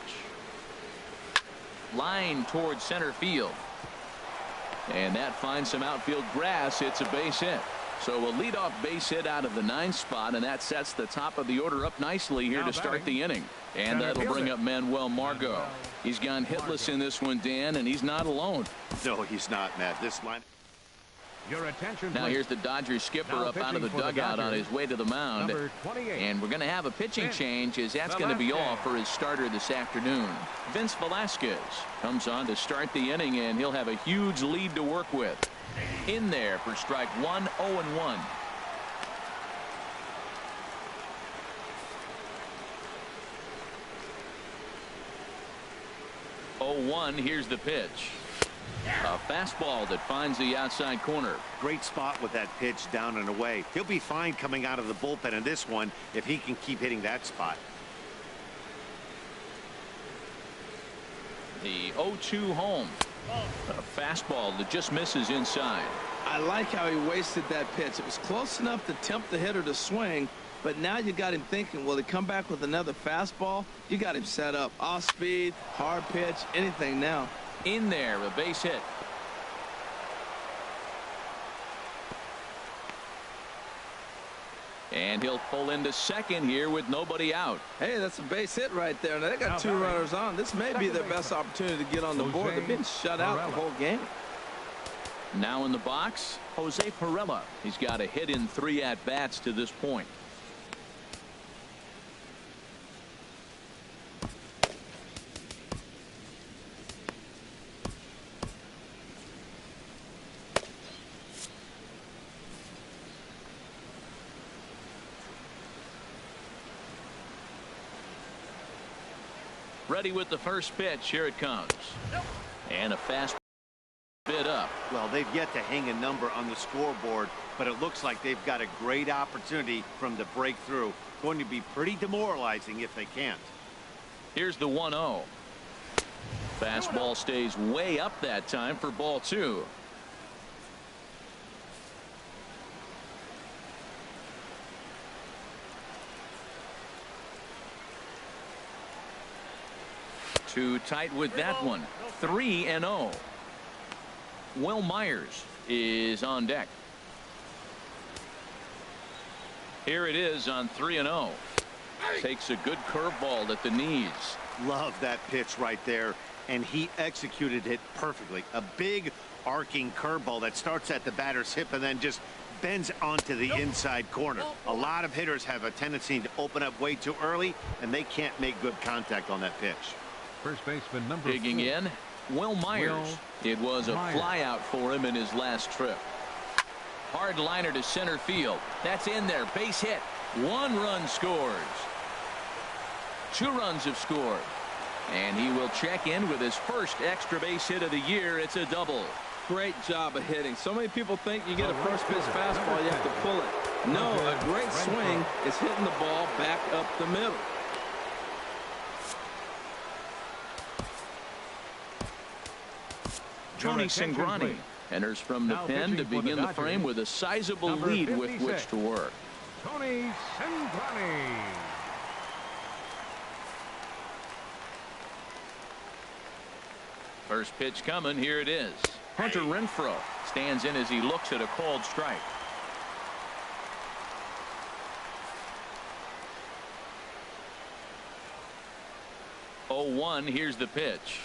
Line towards center field. And that finds some outfield grass. It's a base hit. So a leadoff base hit out of the 9th spot, and that sets the top of the order up nicely here to start the inning. And that'll bring up Manuel Margot. He's gone hitless in this one, Dan, and he's not alone. No, he's not, Matt. This line. Your attention, now here's the Dodgers skipper up out of the dugout on his way to the mound. And we're going to have a pitching change as that's going to be all for his starter this afternoon. Vince Velasquez comes on to start the inning, and he'll have a huge lead to work with. In there for strike 1, 0-1. Here's the pitch. A fastball that finds the outside corner. Great spot with that pitch down and away. He'll be fine coming out of the bullpen in this one if he can keep hitting that spot. The 0-2 home. A fastball that just misses inside. I like how he wasted that pitch. It was close enough to tempt the hitter to swing, but now you got him thinking, will he come back with another fastball? You got him set up. Off speed, hard pitch, anything now. In there, a base hit. And he'll pull into second here with nobody out. Hey, that's a base hit right there. Now they got 2 runners on. This may be their best opportunity to get on the board. They've been shut out the whole game. Now in the box, Jose Pirela. He's got a hit in 3 at-bats to this point. Ready with the first pitch. Here it comes. And a fast bit up. Well, they've yet to hang a number on the scoreboard, but it looks like they've got a great opportunity from the breakthrough. Going to be pretty demoralizing if they can't. Here's the 1-0. Fastball stays way up that time for ball 2. Too tight with that one. 3-0. Will Myers is on deck. Here it is on 3-0. Takes a good curveball at the knees. Love that pitch right there, and he executed it perfectly. A big arcing curveball that starts at the batter's hip and then just bends onto the inside corner. A lot of hitters have a tendency to open up way too early, and they can't make good contact on that pitch. First baseman number 4. Digging in, Will Myers. It was a flyout for him in his last trip. Hard liner to center field. That's in there. Base hit. 1 run scores. 2 runs have scored. And he will check in with his first extra base hit of the year. It's a double. Great job of hitting. So many people think you get a first pitch fastball, you have to pull it. No, a great swing is hitting the ball back up the middle. Tony Cingrani enters from the pen to begin the frame with a sizable lead with which to work. Tony Cingrani. First pitch coming. Here it is. Hunter Renfroe stands in as he looks at a called strike. Oh, 1. Here's the pitch.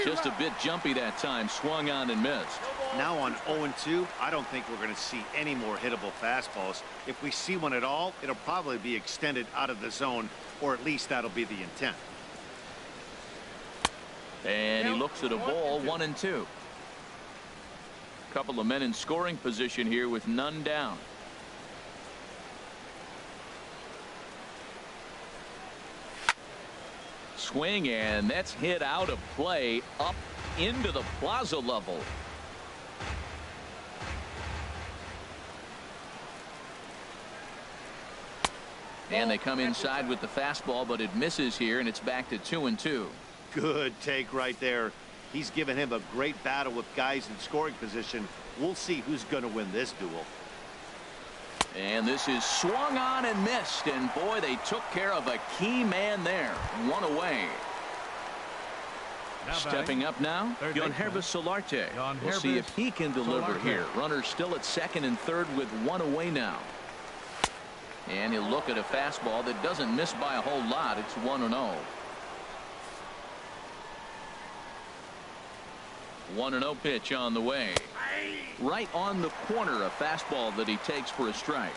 Just a bit jumpy that time. Swung on and missed. Now on 0-2, I don't think we're going to see any more hittable fastballs. If we see one at all, it'll probably be extended out of the zone, or at least that'll be the intent. And he looks at a ball. 1-2. Couple of men in scoring position here with none down. Swing, and that's hit out of play up into the plaza level. And they come inside with the fastball, but it misses here, and it's back to 2-2. Good take right there. He's given him a great battle with guys in scoring position. We'll see who's going to win this duel. And this is swung on and missed, and boy, they took care of a key man there. 1 away. Stepping up now, Yangervis Solarte. We'll see if he can deliver here. Runner still at second and third with 1 away now. And he'll look at a fastball that doesn't miss by a whole lot. It's 1-0. 1-0 pitch on the way. Right on the corner, a fastball that he takes for a strike.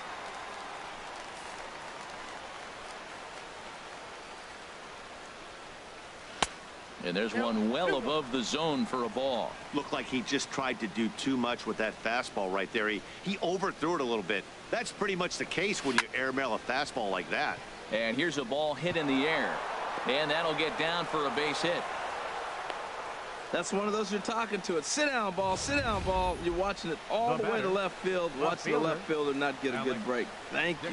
And there's one well above the zone for a ball. Looked like he just tried to do too much with that fastball right there. He overthrew it a little bit. That's pretty much the case when you airmail a fastball like that. And here's a ball hit in the air. And that'll get down for a base hit. That's one of those you're talking to. It's sit down ball, sit down ball. You're watching it all the way to left field. Watching the left fielder not get a good break. Thank you.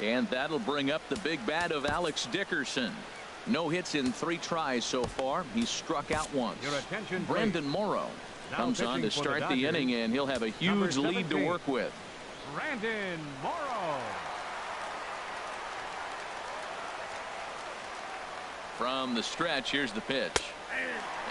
And that'll bring up the big bat of Alex Dickerson. No hits in 3 tries so far. He's struck out once. Brandon Morrow comes on to start the inning, and he'll have a huge lead to work with. Brandon Morrow. From the stretch, here's the pitch.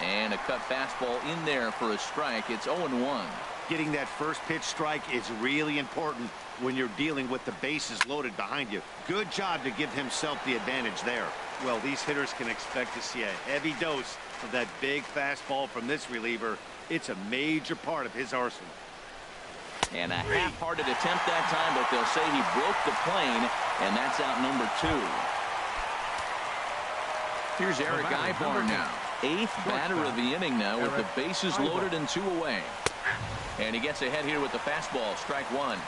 And a cut fastball in there for a strike. It's 0-1. Getting that first pitch strike is really important when you're dealing with the bases loaded behind you. Good job to give himself the advantage there. Well, these hitters can expect to see a heavy dose of that big fastball from this reliever. It's a major part of his arsenal. And a half-hearted attempt that time, but they'll say he broke the plane, and that's out number 2. Here's Eric Ibar now. 8th batter of the inning now with the bases loaded and 2 away. And he gets ahead here with the fastball. Strike 1.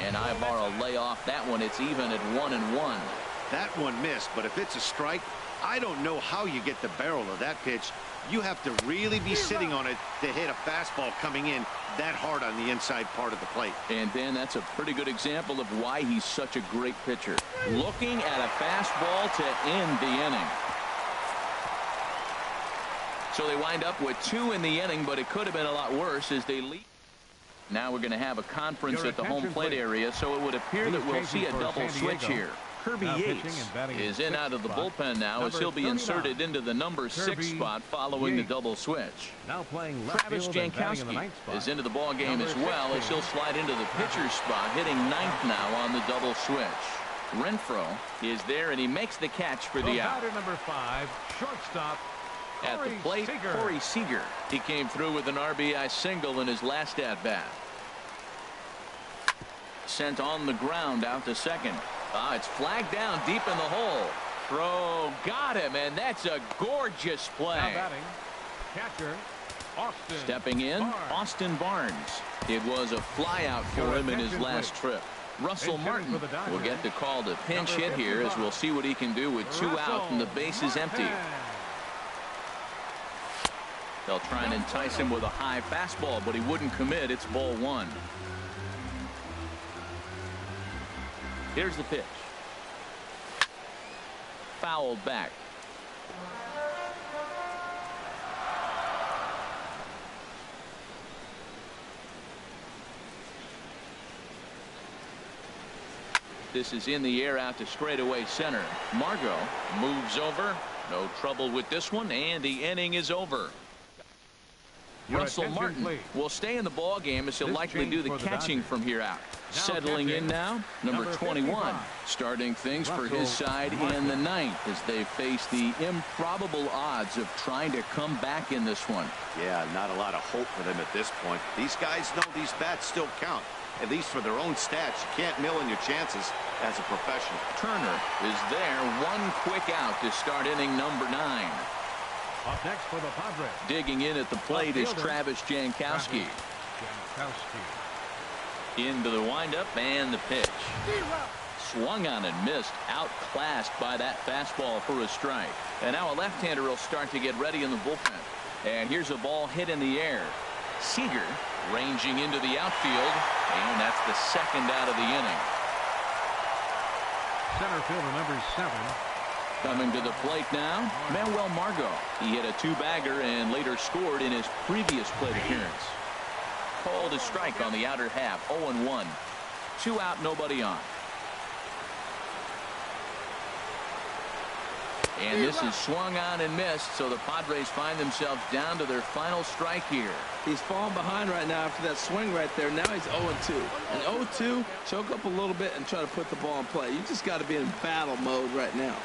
And Ibar will lay off that one. It's even at 1-1. That one missed, but if it's a strike, I don't know how you get the barrel of that pitch. You have to really be sitting on it to hit a fastball coming in that hard on the inside part of the plate. And Ben, that's a pretty good example of why he's such a great pitcher. Looking at a fastball to end the inning. So they wind up with 2 in the inning, but it could have been a lot worse as they lead. Now we're going to have a conference at the home plate area, so it would appear that we'll see a double switch here. Kirby Yates is in out of the bullpen now as he'll be inserted into the number 6 spot following the double switch. Now playing Travis Jankowski is into the ball game as well as he'll slide into the pitcher's spot, hitting 9th now on the double switch. Renfroe is there, and he makes the catch for the out. Number 5, shortstop. At the plate, Corey Seager. He came through with an RBI single in his last at-bat. Sent on the ground out to second. It's flagged down deep in the hole. Throw got him, and that's a gorgeous play. Now batting, catcher, Austin Stepping in, Barnes. Austin Barnes. It was a fly out for him in his last trip. Russell Martin will get the call to pinch hit here as we'll see what he can do with 2 out and the base is empty. They'll try and entice him with a high fastball, but he wouldn't commit. It's ball 1. Here's the pitch. Fouled back. This is in the air out to straightaway center. Margot moves over. No trouble with this one, and the inning is over. Russell Martin will stay in the ball game as he'll likely do the catching from here out. Settling in now, number 21, starting things for his side in the ninth as they face the improbable odds of trying to come back in this one. Yeah, not a lot of hope for them at this point. These guys know these bats still count, at least for their own stats. You can't mill in your chances as a professional. Turner is there, one quick out to start inning number 9. Up next for the Padres. Digging in at the plate is Travis Jankowski. Into the windup and the pitch. Swung on and missed. Outclassed by that fastball for a strike. And now a left-hander will start to get ready in the bullpen. And here's a ball hit in the air. Seager ranging into the outfield. And that's the second out of the inning. Center fielder number 7. Coming to the plate now, Manuel Margot. He hit a 2-bagger and later scored in his previous plate appearance. Called a strike on the outer half, 0-1. 2 out, nobody on. And this is swung on and missed, so the Padres find themselves down to their final strike here. He's falling behind right now after that swing right there. Now he's 0-2. And 0-2, choke up a little bit and try to put the ball in play. You just got to be in battle mode right now.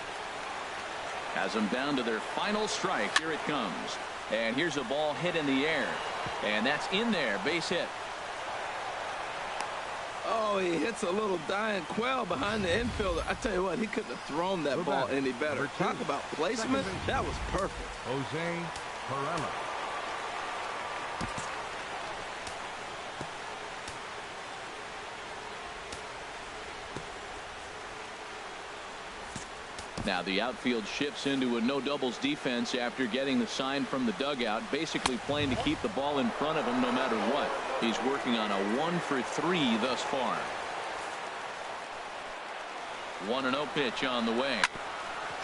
Has them down to their final strike. Here it comes. And here's a ball hit in the air. And that's in there. Base hit. Oh, he hits a little dying quail behind the infielder. I tell you what, he couldn't have thrown that ball any better. Talk about placement. That was perfect. Jose Perella. Now the outfield shifts into a no doubles defense after getting the sign from the dugout, basically playing to keep the ball in front of him no matter what. He's working on a 1-for-3 thus far. 1-0 pitch on the way.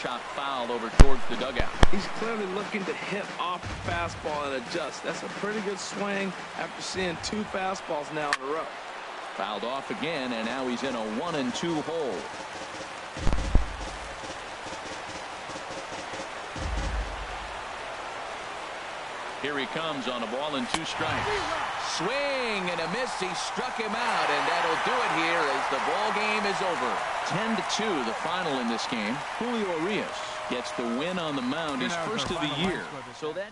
Chop foul over towards the dugout. He's clearly looking to hit off the fastball and adjust. That's a pretty good swing after seeing 2 fastballs now in a row. Fouled off again, and now he's in a 1-2 hole. Here he comes on a ball and 2 strikes. Swing and a miss. He struck him out, and that'll do it here as the ball game is over. 10-2 the final in this game. Julio Urias gets the win on the mound, his first of the year. So that